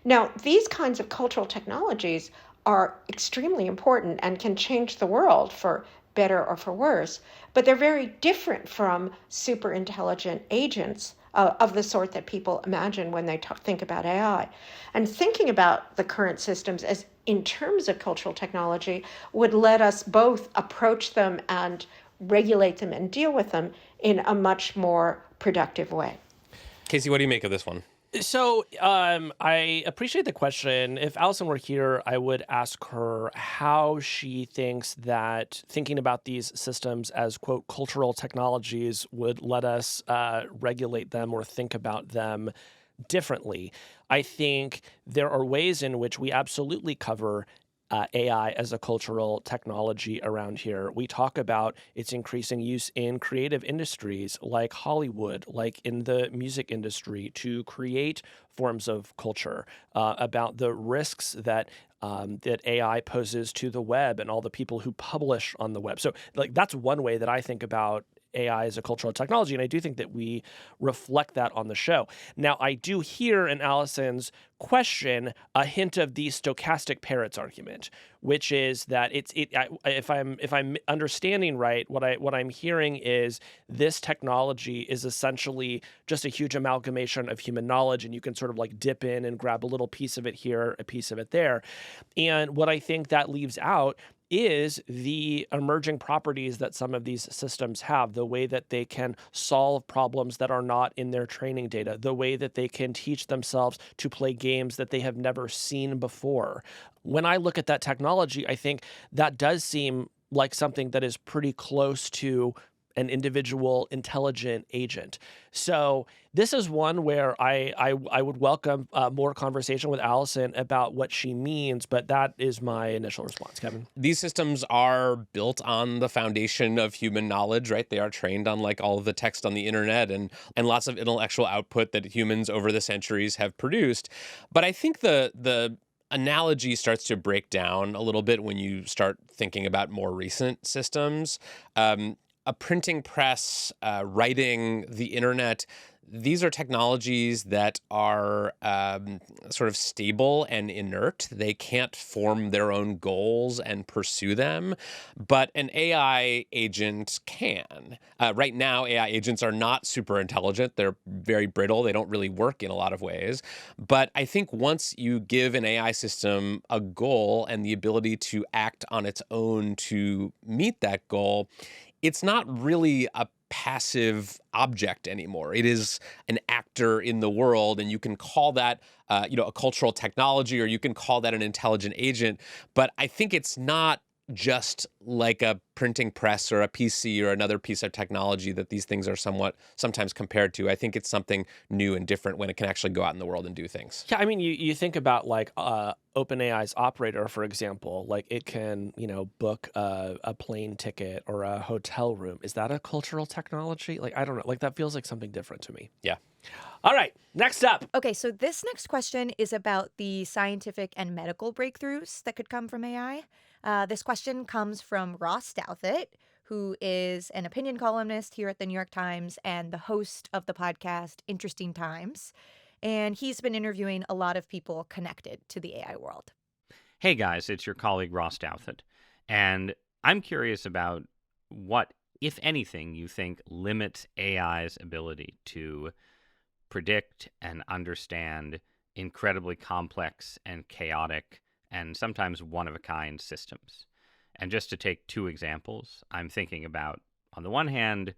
Now, these kinds of cultural technologies are extremely important and can change the world for better or for worse, but they're very different from super intelligent agents of the sort that people imagine when they think about AI. And thinking about the current systems as in terms of cultural technology would let us both approach them and regulate them and deal with them in a much more productive way. Casey, what do you make of this one? So I appreciate the question. If Alison were here, I would ask her how she thinks that thinking about these systems as, quote, cultural technologies would let us regulate them or think about them differently. I think there are ways in which we absolutely cover AI as a cultural technology around here. We talk about its increasing use in creative industries like Hollywood, like in the music industry, to create forms of culture, about the risks that AI poses to the web and all the people who publish on the web. So that's one way that I think about AI as a cultural technology, and I do think that we reflect that on the show. Now, I do hear in Alison's question a hint of the stochastic parrots argument, which is that if I'm understanding right, what I'm hearing is this technology is essentially just a huge amalgamation of human knowledge, and you can sort of dip in and grab a little piece of it here, a piece of it there. And what I think that leaves out is the emerging properties that some of these systems have, the way that they can solve problems that are not in their training data, the way that they can teach themselves to play games that they have never seen before. When I look at that technology, I think that does seem like something that is pretty close to an individual intelligent agent. So this is one where I would welcome more conversation with Alison about what she means, but that is my initial response, Kevin. These systems are built on the foundation of human knowledge, right? They are trained on like all of the text on the internet and lots of intellectual output that humans over the centuries have produced. But I think the analogy starts to break down a little bit when you start thinking about more recent systems. A printing press, writing, the internet, these are technologies that are sort of stable and inert. They can't form their own goals and pursue them, but an AI agent can. Right now, AI agents are not super intelligent. They're very brittle. They don't really work in a lot of ways. But I think once you give an AI system a goal and the ability to act on its own to meet that goal, it's not really a passive object anymore. It is an actor in the world, and you can call that, a cultural technology, or you can call that an intelligent agent. But I think it's not just like a printing press or a PC or another piece of technology that these things are sometimes compared to. I think it's something new and different when it can actually go out in the world and do things. Yeah, I mean, you think about like OpenAI's operator, for example, like it can, book a plane ticket or a hotel room. Is that a cultural technology? Like, I don't know. Like, that feels like something different to me. Yeah. All right, next up. Okay, so this next question is about the scientific and medical breakthroughs that could come from AI. This question comes from Ross Douthat, who is an opinion columnist here at the New York Times and the host of the podcast Interesting Times. And he's been interviewing a lot of people connected to the AI world. Hey guys, it's your colleague Ross Douthat. And I'm curious about what, if anything, you think limits AI's ability to predict and understand incredibly complex and chaotic and sometimes one-of-a-kind systems. And just to take two examples, I'm thinking about, on the one hand,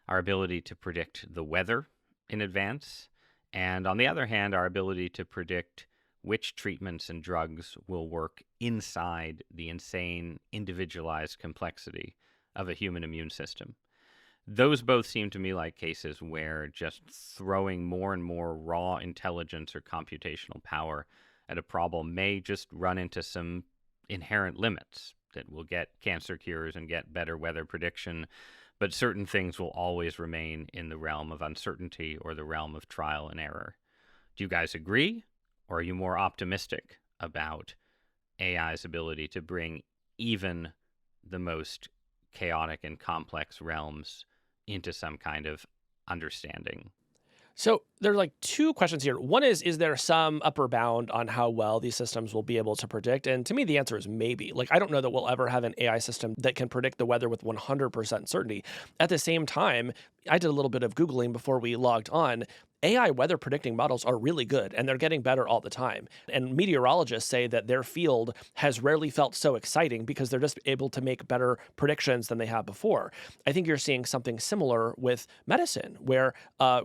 our ability to predict the weather in advance, and on the other hand, our ability to predict which treatments and drugs will work inside the insane, individualized complexity of a human immune system. Those both seem to me like cases where just throwing more and more raw intelligence or computational power at a problem may just run into some inherent limits, that we'll get cancer cures and get better weather prediction, but certain things will always remain in the realm of uncertainty or the realm of trial and error. Do you guys agree, or are you more optimistic about AI's ability to bring even the most chaotic and complex realms into some kind of understanding? So there are like two questions here. One is there some upper bound on how well these systems will be able to predict? And to me, the answer is maybe. Like, I don't know that we'll ever have an AI system that can predict the weather with 100% certainty. At the same time, I did a little bit of Googling before we logged on. AI weather predicting models are really good, and they're getting better all the time. And meteorologists say that their field has rarely felt so exciting because they're just able to make better predictions than they have before. I think you're seeing something similar with medicine, where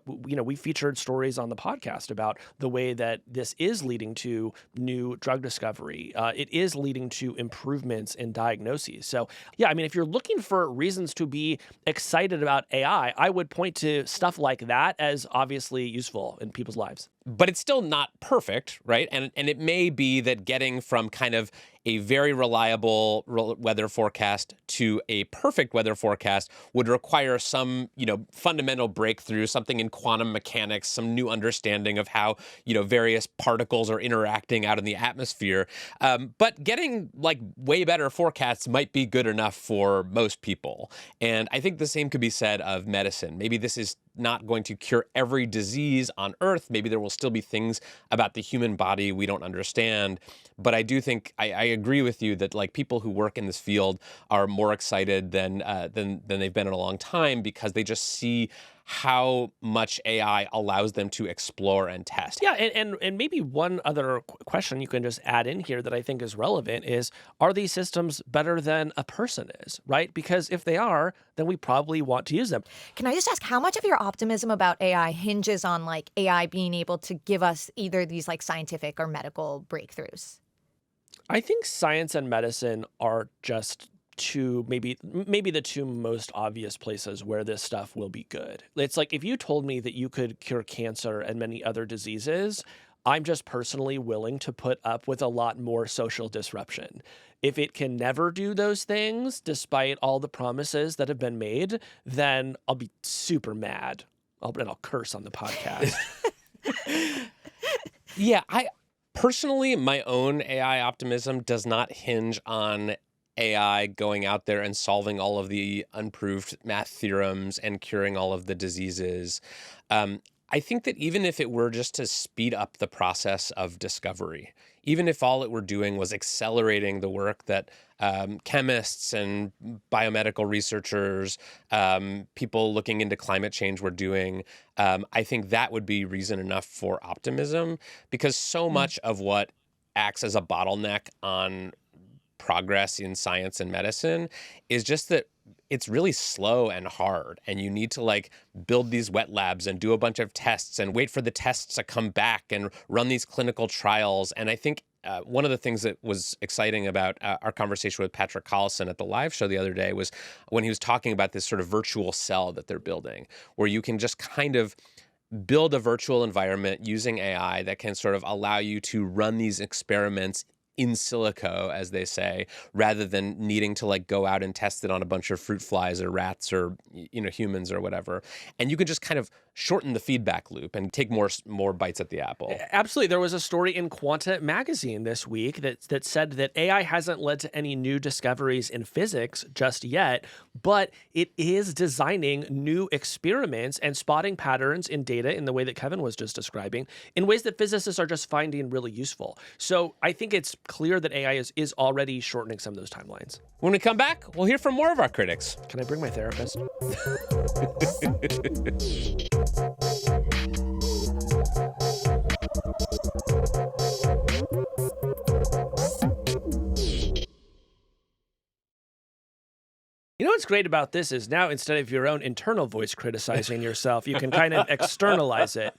we featured stories on the podcast about the way that this is leading to new drug discovery. It is leading to improvements in diagnoses. So, yeah, I mean, if you're looking for reasons to be excited about AI, I would point to stuff like that as obviously useful in people's lives. But it's still not perfect, right? And it may be that getting from kind of a very reliable weather forecast to a perfect weather forecast would require some, fundamental breakthrough, something in quantum mechanics, some new understanding of how, various particles are interacting out in the atmosphere. But getting like way better forecasts might be good enough for most people. And I think the same could be said of medicine. Maybe this is not going to cure every disease on Earth. Maybe there will still be things about the human body we don't understand. But I do think I agree with you that like people who work in this field are more excited than they've been in a long time, because they just see how much AI allows them to explore and test. Yeah, and maybe one other question you can just add in here that I think is relevant is, are these systems better than a person is, right? Because if they are, then we probably want to use them. Can I just ask how much of your optimism about AI hinges on like AI being able to give us either these like scientific or medical breakthroughs? I think science and medicine are just maybe the two most obvious places where this stuff will be good. It's like if you told me that you could cure cancer and many other diseases, I'm just personally willing to put up with a lot more social disruption. If it can never do those things, despite all the promises that have been made, then I'll be super mad. I'll curse on the podcast. Yeah, I personally, my own AI optimism does not hinge on AI going out there and solving all of the unproved math theorems and curing all of the diseases. I think that even if it were just to speed up the process of discovery, even if all it were doing was accelerating the work that chemists and biomedical researchers, people looking into climate change were doing, I think that would be reason enough for optimism, because so much of what acts as a bottleneck on progress in science and medicine is just that it's really slow and hard, and you need to like build these wet labs and do a bunch of tests and wait for the tests to come back and run these clinical trials. And I think one of the things that was exciting about our conversation with Patrick Collison at the live show the other day was when he was talking about this sort of virtual cell that they're building, where you can just kind of build a virtual environment using AI that can sort of allow you to run these experiments in silico, as they say, rather than needing to like go out and test it on a bunch of fruit flies or rats or, you know, humans or whatever. And you can just kind of shorten the feedback loop and take more bites at the apple. Absolutely. There was a story in Quanta magazine this week that said that AI hasn't led to any new discoveries in physics just yet, but it is designing new experiments and spotting patterns in data in the way that Kevin was just describing, in ways that physicists are just finding really useful. So I think it's clear that AI is already shortening some of those timelines. When we come back, we'll hear from more of our critics. Can I bring my therapist? You know what's great about this is now instead of your own internal voice criticizing yourself, you can kind of externalize it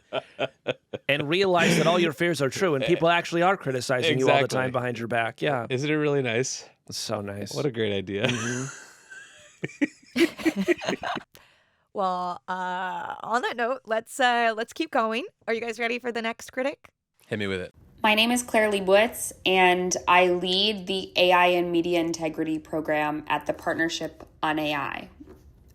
and realize that all your fears are true and people actually are criticizing you all the time behind your back. Yeah. Isn't it really nice? It's so nice. What a great idea. Well, on that note, let's keep going. Are you guys ready for the next critic? Hit me with it. My name is Claire Leibowicz, and I lead the AI and Media Integrity program at the Partnership on AI.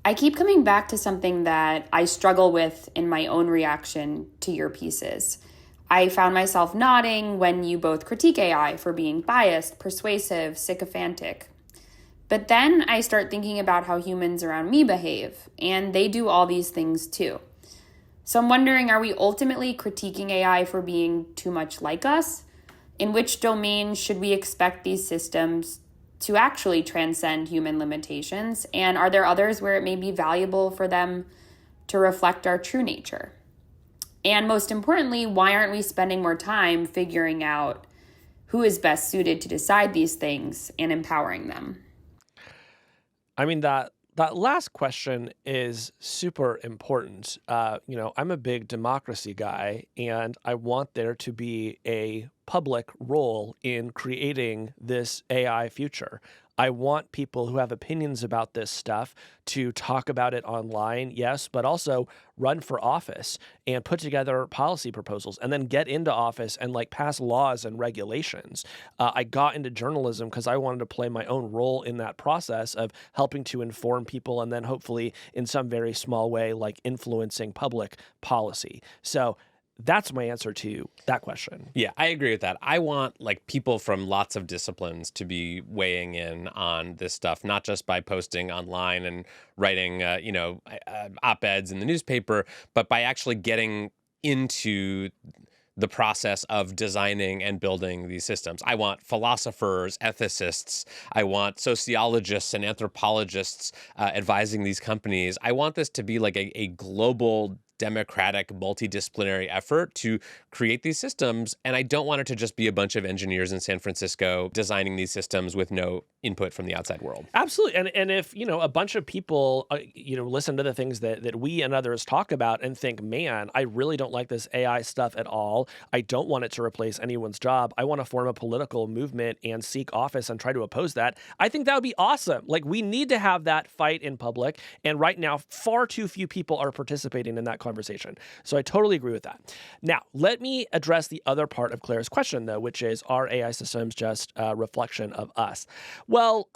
I keep coming back to something that I struggle with in my own reaction to your pieces. I found myself nodding when you both critique AI for being biased, persuasive, sycophantic. But then I start thinking about how humans around me behave, and they do all these things too. So I'm wondering, are we ultimately critiquing AI for being too much like us? In which domain should we expect these systems to actually transcend human limitations? And are there others where it may be valuable for them to reflect our true nature? And most importantly, why aren't we spending more time figuring out who is best suited to decide these things and empowering them? I mean, that last question is super important. I'm a big democracy guy, and I want there to be a public role in creating this AI future. I want people who have opinions about this stuff to talk about it online, yes, but also run for office and put together policy proposals and then get into office and like pass laws and regulations. I got into journalism because I wanted to play my own role in that process of helping to inform people and then hopefully in some very small way, like influencing public policy. So that's my answer to that question. Yeah, I agree with that. I want like people from lots of disciplines to be weighing in on this stuff, not just by posting online and writing, op-eds in the newspaper, but by actually getting into the process of designing and building these systems. I want philosophers, ethicists, I want sociologists and anthropologists advising these companies. I want this to be like a global, democratic, multidisciplinary effort to create these systems. And I don't want it to just be a bunch of engineers in San Francisco designing these systems with no input from the outside world. Absolutely. And if, a bunch of people, listen to the things that we and others talk about and think, man, I really don't like this AI stuff at all. I don't want it to replace anyone's job. I want to form a political movement and seek office and try to oppose that. I think that would be awesome. Like, we need to have that fight in public. And right now, far too few people are participating in that conversation. So I totally agree with that. Now, let me address the other part of Claire's question, though, which is, are AI systems just a reflection of us? Well,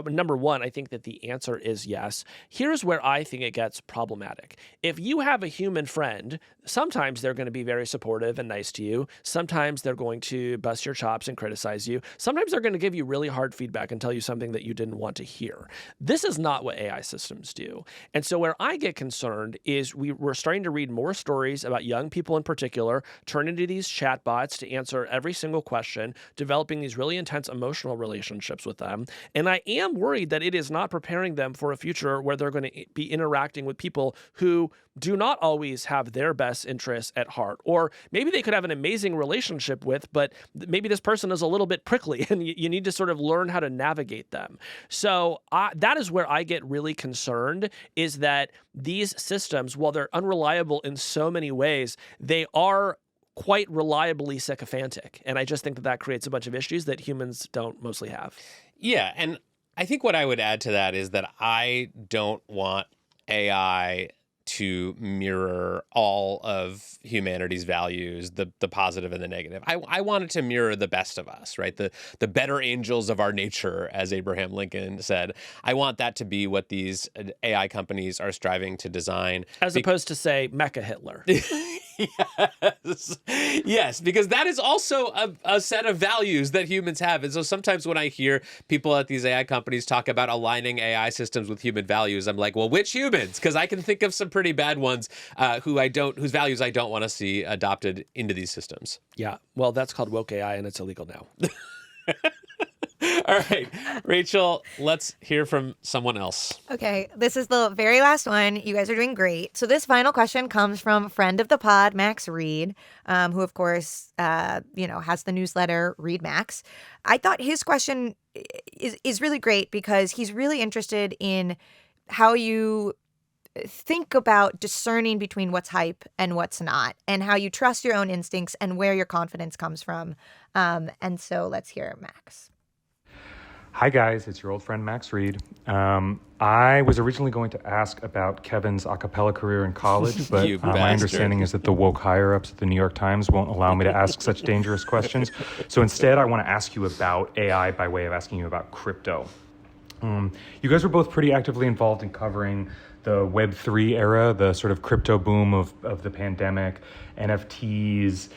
number one, I think that the answer is yes. Here's where I think it gets problematic. If you have a human friend, sometimes they're going to be very supportive and nice to you. Sometimes they're going to bust your chops and criticize you. Sometimes they're going to give you really hard feedback and tell you something that you didn't want to hear. This is not what AI systems do. And so where I get concerned is we're starting to read more stories about young people in particular turn into these chatbots to answer every single question, developing these really intense emotional relationships with them. And I am worried that it is not preparing them for a future where they're going to be interacting with people who do not always have their best interests at heart. Or maybe they could have an amazing relationship with, but maybe this person is a little bit prickly and you need to sort of learn how to navigate them. So that is where I get really concerned, is that these systems, while they're unreliable in so many ways, they are quite reliably sycophantic. And I just think that creates a bunch of issues that humans don't mostly have. Yeah, and I think what I would add to that is that I don't want AI to mirror all of humanity's values, the positive and the negative. I want it to mirror the best of us, right? The better angels of our nature, as Abraham Lincoln said. I want that to be what these AI companies are striving to design. As opposed to, say, Mecha Hitler. Yes, because that is also a set of values that humans have. And so sometimes when I hear people at these AI companies talk about aligning AI systems with human values, I'm like, well, which humans? Because I can think of some pretty bad ones whose values I don't want to see adopted into these systems. Yeah, well, that's called woke AI, and it's illegal now. All right, Rachel, let's hear from someone else. Okay, this is the very last one. You guys are doing great. So this final question comes from friend of the pod, Max Reed, who, of course, has the newsletter Read Max. I thought his question is really great because he's really interested in how you think about discerning between what's hype and what's not, and how you trust your own instincts and where your confidence comes from. And so let's hear Max. Hi guys, it's your old friend Max Reed. I was originally going to ask about Kevin's a cappella career in college, but my understanding is that the woke higher-ups at the New York Times won't allow me to ask such dangerous questions. So instead, I want to ask you about AI by way of asking you about crypto. You guys were both pretty actively involved in covering the Web3 era, the sort of crypto boom of the pandemic, NFTs,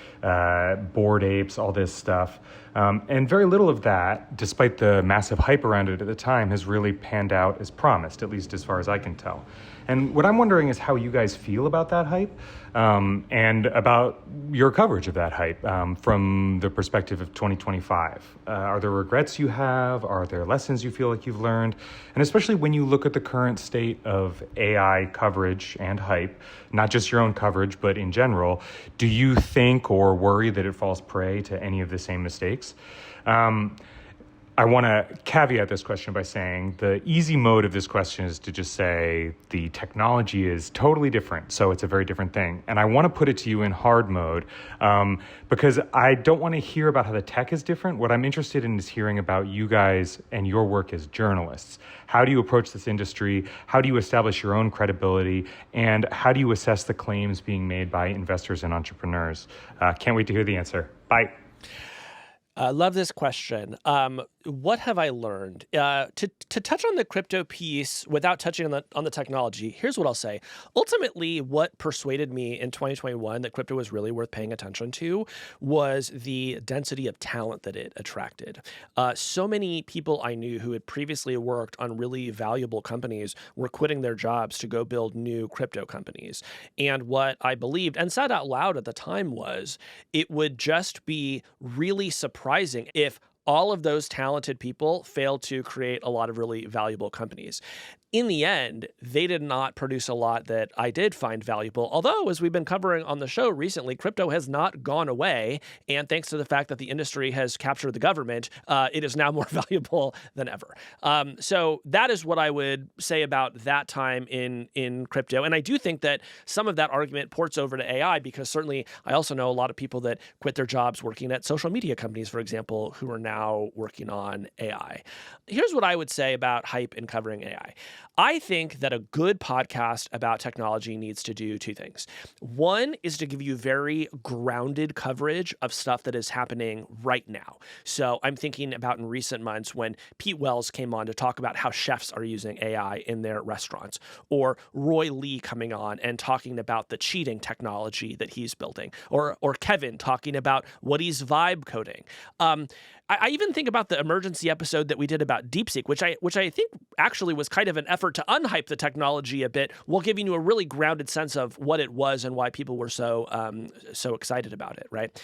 Bored Apes, all this stuff. And very little of that, despite the massive hype around it at the time, has really panned out as promised, at least as far as I can tell. And what I'm wondering is how you guys feel about that hype and about your coverage of that hype from the perspective of 2025. Are there regrets you have? Are there lessons you feel like you've learned? And especially when you look at the current state of AI coverage and hype, not just your own coverage, but in general, do you think or worry that it falls prey to any of the same mistakes? I want to caveat this question by saying the easy mode of this question is to just say the technology is totally different, so it's a very different thing. And I want to put it to you in hard mode because I don't want to hear about how the tech is different. What I'm interested in is hearing about you guys and your work as journalists. How do you approach this industry? How do you establish your own credibility? And how do you assess the claims being made by investors and entrepreneurs? Can't wait to hear the answer. Bye. I love this question. What have I learned? To touch on the crypto piece without touching on the technology, here's what I'll say. Ultimately, what persuaded me in 2021 that crypto was really worth paying attention to was the density of talent that it attracted. So many people I knew who had previously worked on really valuable companies were quitting their jobs to go build new crypto companies. And what I believed and said out loud at the time was it would just be really surprising if all of those talented people failed to create a lot of really valuable companies. In the end, they did not produce a lot that I did find valuable. Although, as we've been covering on the show recently, crypto has not gone away. And thanks to the fact that the industry has captured the government, it is now more valuable than ever. So that is what I would say about that time in crypto. And I do think that some of that argument ports over to AI, because certainly I also know a lot of people that quit their jobs working at social media companies, for example, who are now working on AI. Here's what I would say about hype in covering AI. I think that a good podcast about technology needs to do two things. One is to give you very grounded coverage of stuff that is happening right now. So I'm thinking about in recent months when Pete Wells came on to talk about how chefs are using AI in their restaurants, or Roy Lee coming on and talking about the cheating technology that he's building, or Kevin talking about what he's vibe coding. I even think about the emergency episode that we did about DeepSeek, which I think actually was kind of an effort to unhype the technology a bit, while giving you a really grounded sense of what it was and why people were so excited about it, right?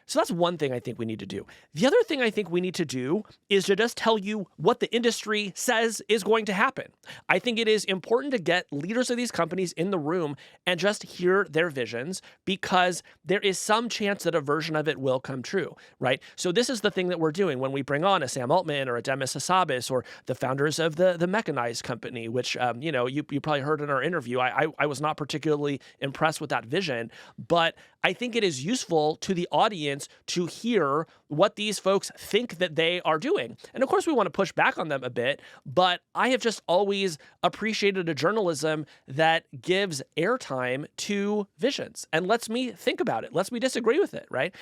So that's one thing I think we need to do. The other thing I think we need to do is to just tell you what the industry says is going to happen. I think it is important to get leaders of these companies in the room and just hear their visions, because there is some chance that a version of it will come true, right? So this is the thing that we're doing when we bring on a Sam Altman or a Demis Hassabis or the founders of the Mechanized company, which you probably heard in our interview. I was not particularly impressed with that vision, but I think it is useful to the audience to hear what these folks think that they are doing. And of course, we want to push back on them a bit, but I have just always appreciated a journalism that gives airtime to visions and lets me think about it, lets me disagree with it, right?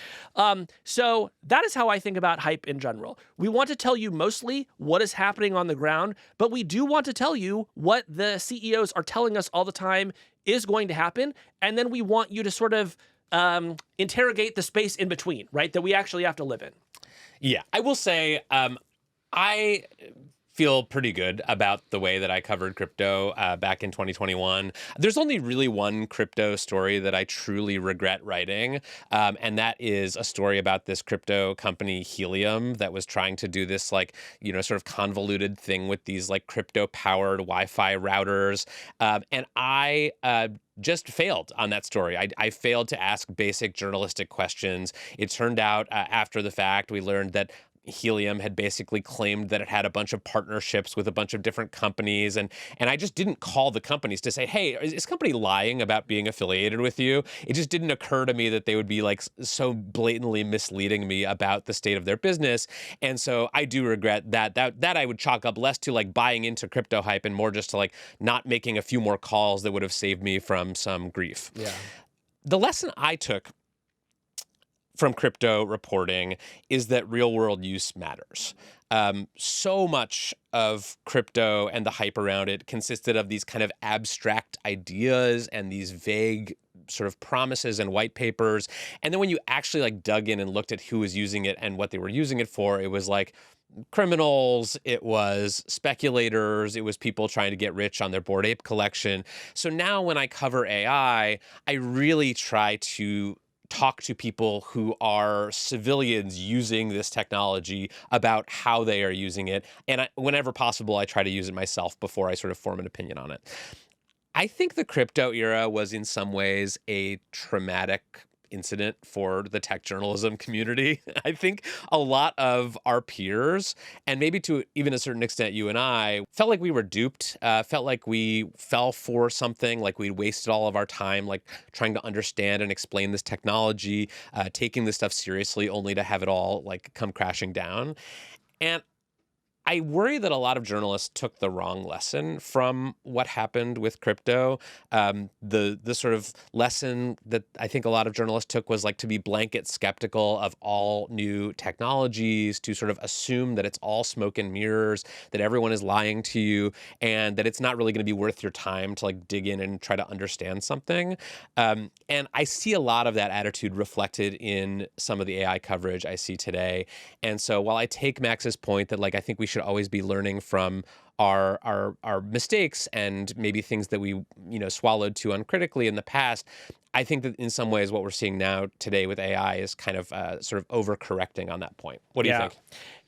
So that is how I think about hype in general. We want to tell you mostly what is happening on the ground, but we do want to tell you what the CEOs are telling us all the time is going to happen. And then we want you to sort of interrogate the space in between, right? That we actually have to live in. Yeah, I will say I feel pretty good about the way that I covered crypto back in 2021. There's only really one crypto story that I truly regret writing, and that is a story about this crypto company Helium that was trying to do this sort of convoluted thing with these crypto-powered Wi-Fi routers, and I just failed on that story. I failed to ask basic journalistic questions. It turned out after the fact, we learned that Helium had basically claimed that it had a bunch of partnerships with a bunch of different companies. And I just didn't call the companies to say, hey, is this company lying about being affiliated with you? It just didn't occur to me that they would be so blatantly misleading me about the state of their business. And so I do regret that I would chalk up less to buying into crypto hype and more just to not making a few more calls that would have saved me from some grief. Yeah. The lesson I took from crypto reporting is that real world use matters. So much of crypto and the hype around it consisted of these kind of abstract ideas and these vague sort of promises and white papers. And then when you actually dug in and looked at who was using it and what they were using it for, it was criminals, it was speculators, it was people trying to get rich on their Bored Ape collection. So now when I cover AI, I really try to talk to people who are civilians using this technology about how they are using it. And whenever possible, I try to use it myself before I sort of form an opinion on it. I think the crypto era was in some ways a traumatic incident for the tech journalism community. I think a lot of our peers, and maybe to even a certain extent you and I, felt like we were duped, felt like we fell for something, like we'd wasted all of our time trying to understand and explain this technology, taking this stuff seriously only to have it all come crashing down. And I worry that a lot of journalists took the wrong lesson from what happened with crypto. The sort of lesson that I think a lot of journalists took was like to be blanket skeptical of all new technologies, to sort of assume that it's all smoke and mirrors, that everyone is lying to you, and that it's not really going to be worth your time to like dig in and try to understand something. And I see a lot of that attitude reflected in some of the AI coverage I see today. And so while I take Max's point that like I think we should always be learning from our mistakes and maybe things that we swallowed too uncritically in the past, I think that in some ways what we're seeing now today with AI is kind of sort of overcorrecting on that point. What do you think?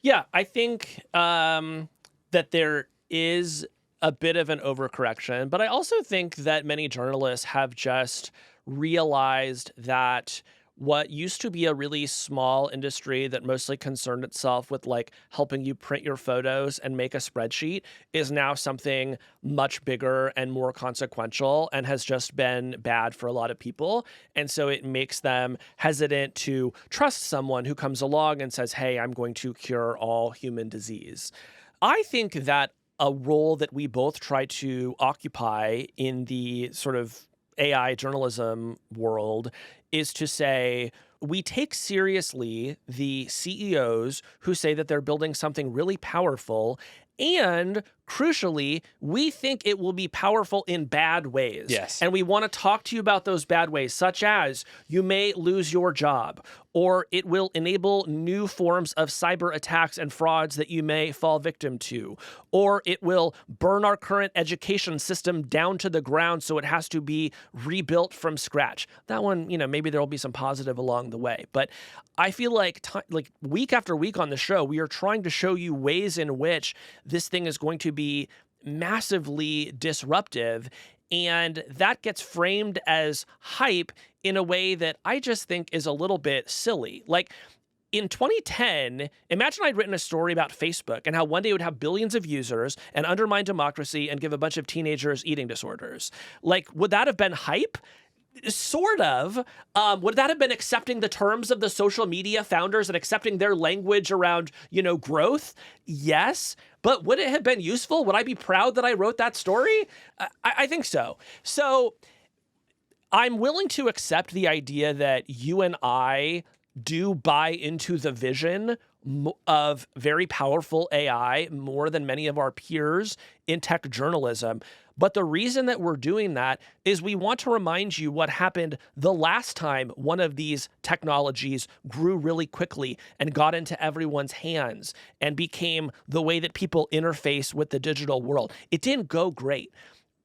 Yeah, I think that there is a bit of an overcorrection, but I also think that many journalists have just realized that what used to be a really small industry that mostly concerned itself with like helping you print your photos and make a spreadsheet is now something much bigger and more consequential and has just been bad for a lot of people. And so it makes them hesitant to trust someone who comes along and says, hey, I'm going to cure all human disease. I think that a role that we both try to occupy in the sort of AI journalism world is to say we take seriously the CEOs who say that they're building something really powerful, and crucially, we think it will be powerful in bad ways. Yes. And we want to talk to you about those bad ways, such as you may lose your job, or it will enable new forms of cyber attacks and frauds that you may fall victim to, or it will burn our current education system down to the ground so it has to be rebuilt from scratch. That one, maybe there will be some positive along the way. But I feel like week after week on the show, we are trying to show you ways in which this thing is going to be massively disruptive. And that gets framed as hype in a way that I just think is a little bit silly. Like in 2010, imagine I'd written a story about Facebook and how one day it would have billions of users and undermine democracy and give a bunch of teenagers eating disorders. Like, would that have been hype? Sort of. Would that have been accepting the terms of the social media founders and accepting their language around, growth? Yes. But would it have been useful? Would I be proud that I wrote that story? I think so. So I'm willing to accept the idea that you and I do buy into the vision of very powerful AI more than many of our peers in tech journalism. But the reason that we're doing that is we want to remind you what happened the last time one of these technologies grew really quickly and got into everyone's hands and became the way that people interface with the digital world. It didn't go great.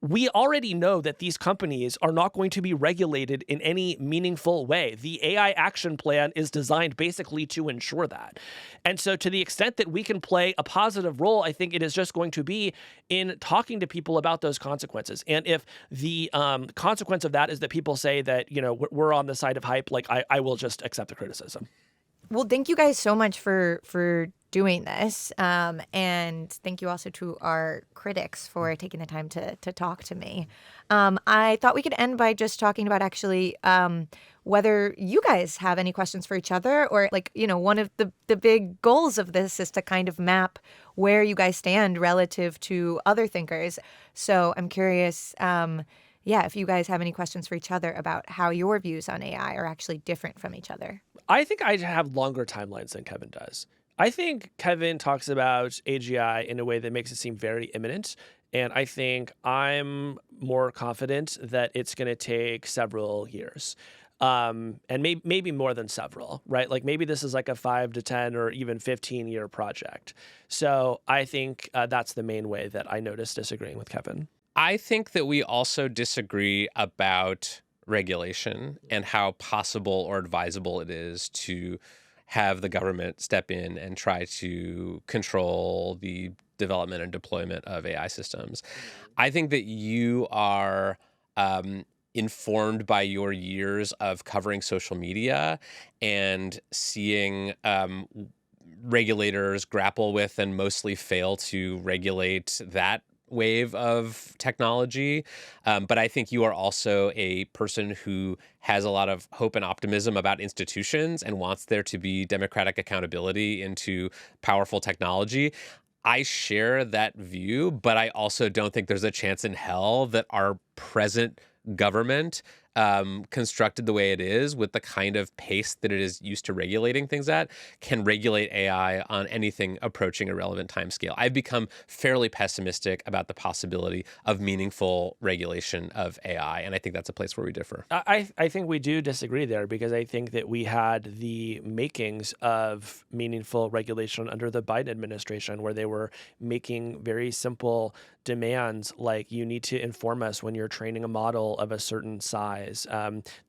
We already know that these companies are not going to be regulated in any meaningful way. The AI action plan is designed basically to ensure that. And so to the extent that we can play a positive role, I think it is just going to be in talking to people about those consequences. And if the consequence of that is that people say that, we're on the side of hype, like I will just accept the criticism. Well, thank you guys so much for doing this. And thank you also to our critics for taking the time to talk to me. I thought we could end by just talking about actually whether you guys have any questions for each other, or one of the big goals of this is to kind of map where you guys stand relative to other thinkers. So I'm curious, if you guys have any questions for each other about how your views on AI are actually different from each other. I think I have longer timelines than Kevin does. I think Kevin talks about AGI in a way that makes it seem very imminent. And I think I'm more confident that it's going to take several years. And maybe more than several, right? Like maybe this is like a 5 to 10 or even 15-year project. So I think that's the main way that I notice disagreeing with Kevin. I think that we also disagree about regulation and how possible or advisable it is to have the government step in and try to control the development and deployment of AI systems. I think that you are informed by your years of covering social media and seeing regulators grapple with and mostly fail to regulate that wave of technology. But I think you are also a person who has a lot of hope and optimism about institutions and wants there to be democratic accountability into powerful technology. I share that view, but I also don't think there's a chance in hell that our present government, constructed the way it is with the kind of pace that it is used to regulating things at, can regulate AI on anything approaching a relevant timescale. I've become fairly pessimistic about the possibility of meaningful regulation of AI, and I think that's a place where we differ. I think we do disagree there, because I think that we had the makings of meaningful regulation under the Biden administration, where they were making very simple demands like you need to inform us when you're training a model of a certain size.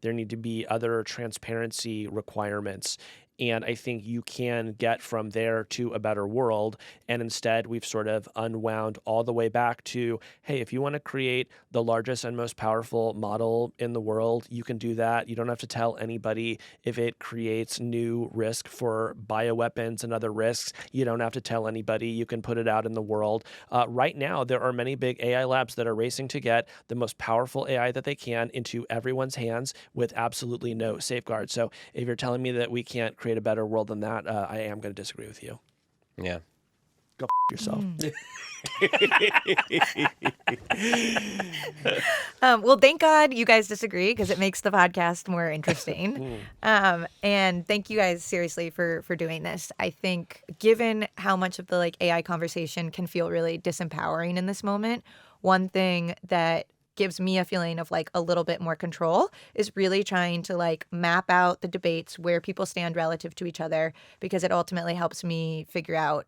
There need to be other transparency requirements. And I think you can get from there to a better world. And instead, we've sort of unwound all the way back to, hey, if you want to create the largest and most powerful model in the world, you can do that. You don't have to tell anybody if it creates new risk for bioweapons and other risks. You don't have to tell anybody. You can put it out in the world. Right now, there are many big AI labs that are racing to get the most powerful AI that they can into everyone's hands with absolutely no safeguards. So if you're telling me that we can't create a better world than that, I am going to disagree with you. Yeah. Go yourself. Well, thank God you guys disagree, because it makes the podcast more interesting. And thank you guys seriously for doing this. I think given how much of the AI conversation can feel really disempowering in this moment, one thing that gives me a feeling of a little bit more control is really trying to map out the debates where people stand relative to each other, because it ultimately helps me figure out,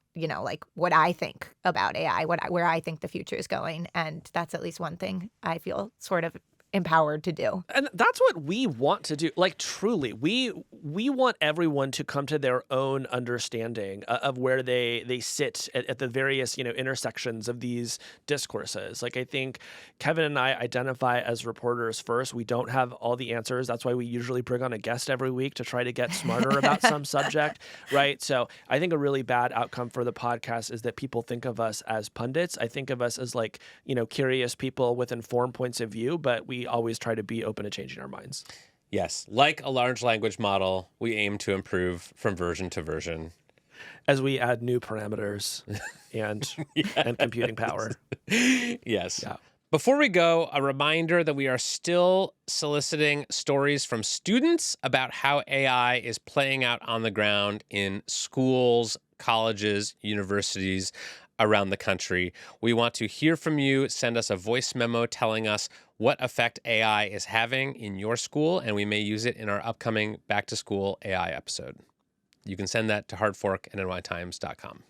what I think about AI, where I think the future is going. And that's at least one thing I feel sort of empowered to do. And that's what we want to do. Truly, we want everyone to come to their own understanding of where they sit at the various, intersections of these discourses. I think Kevin and I identify as reporters first. We don't have all the answers. That's why we usually bring on a guest every week to try to get smarter about some subject, right? So I think a really bad outcome for the podcast is that people think of us as pundits. I think of us as curious people with informed points of view, but we always try to be open to changing our minds. Yes. Like a large language model, we aim to improve from version to version. As we add new parameters and and computing power. Yes. Yeah. Before we go, a reminder that we are still soliciting stories from students about how AI is playing out on the ground in schools, colleges, universities around the country. We want to hear from you. Send us a voice memo telling us what effect AI is having in your school, and we may use it in our upcoming Back to School AI episode. You can send that to hardfork@nytimes.com.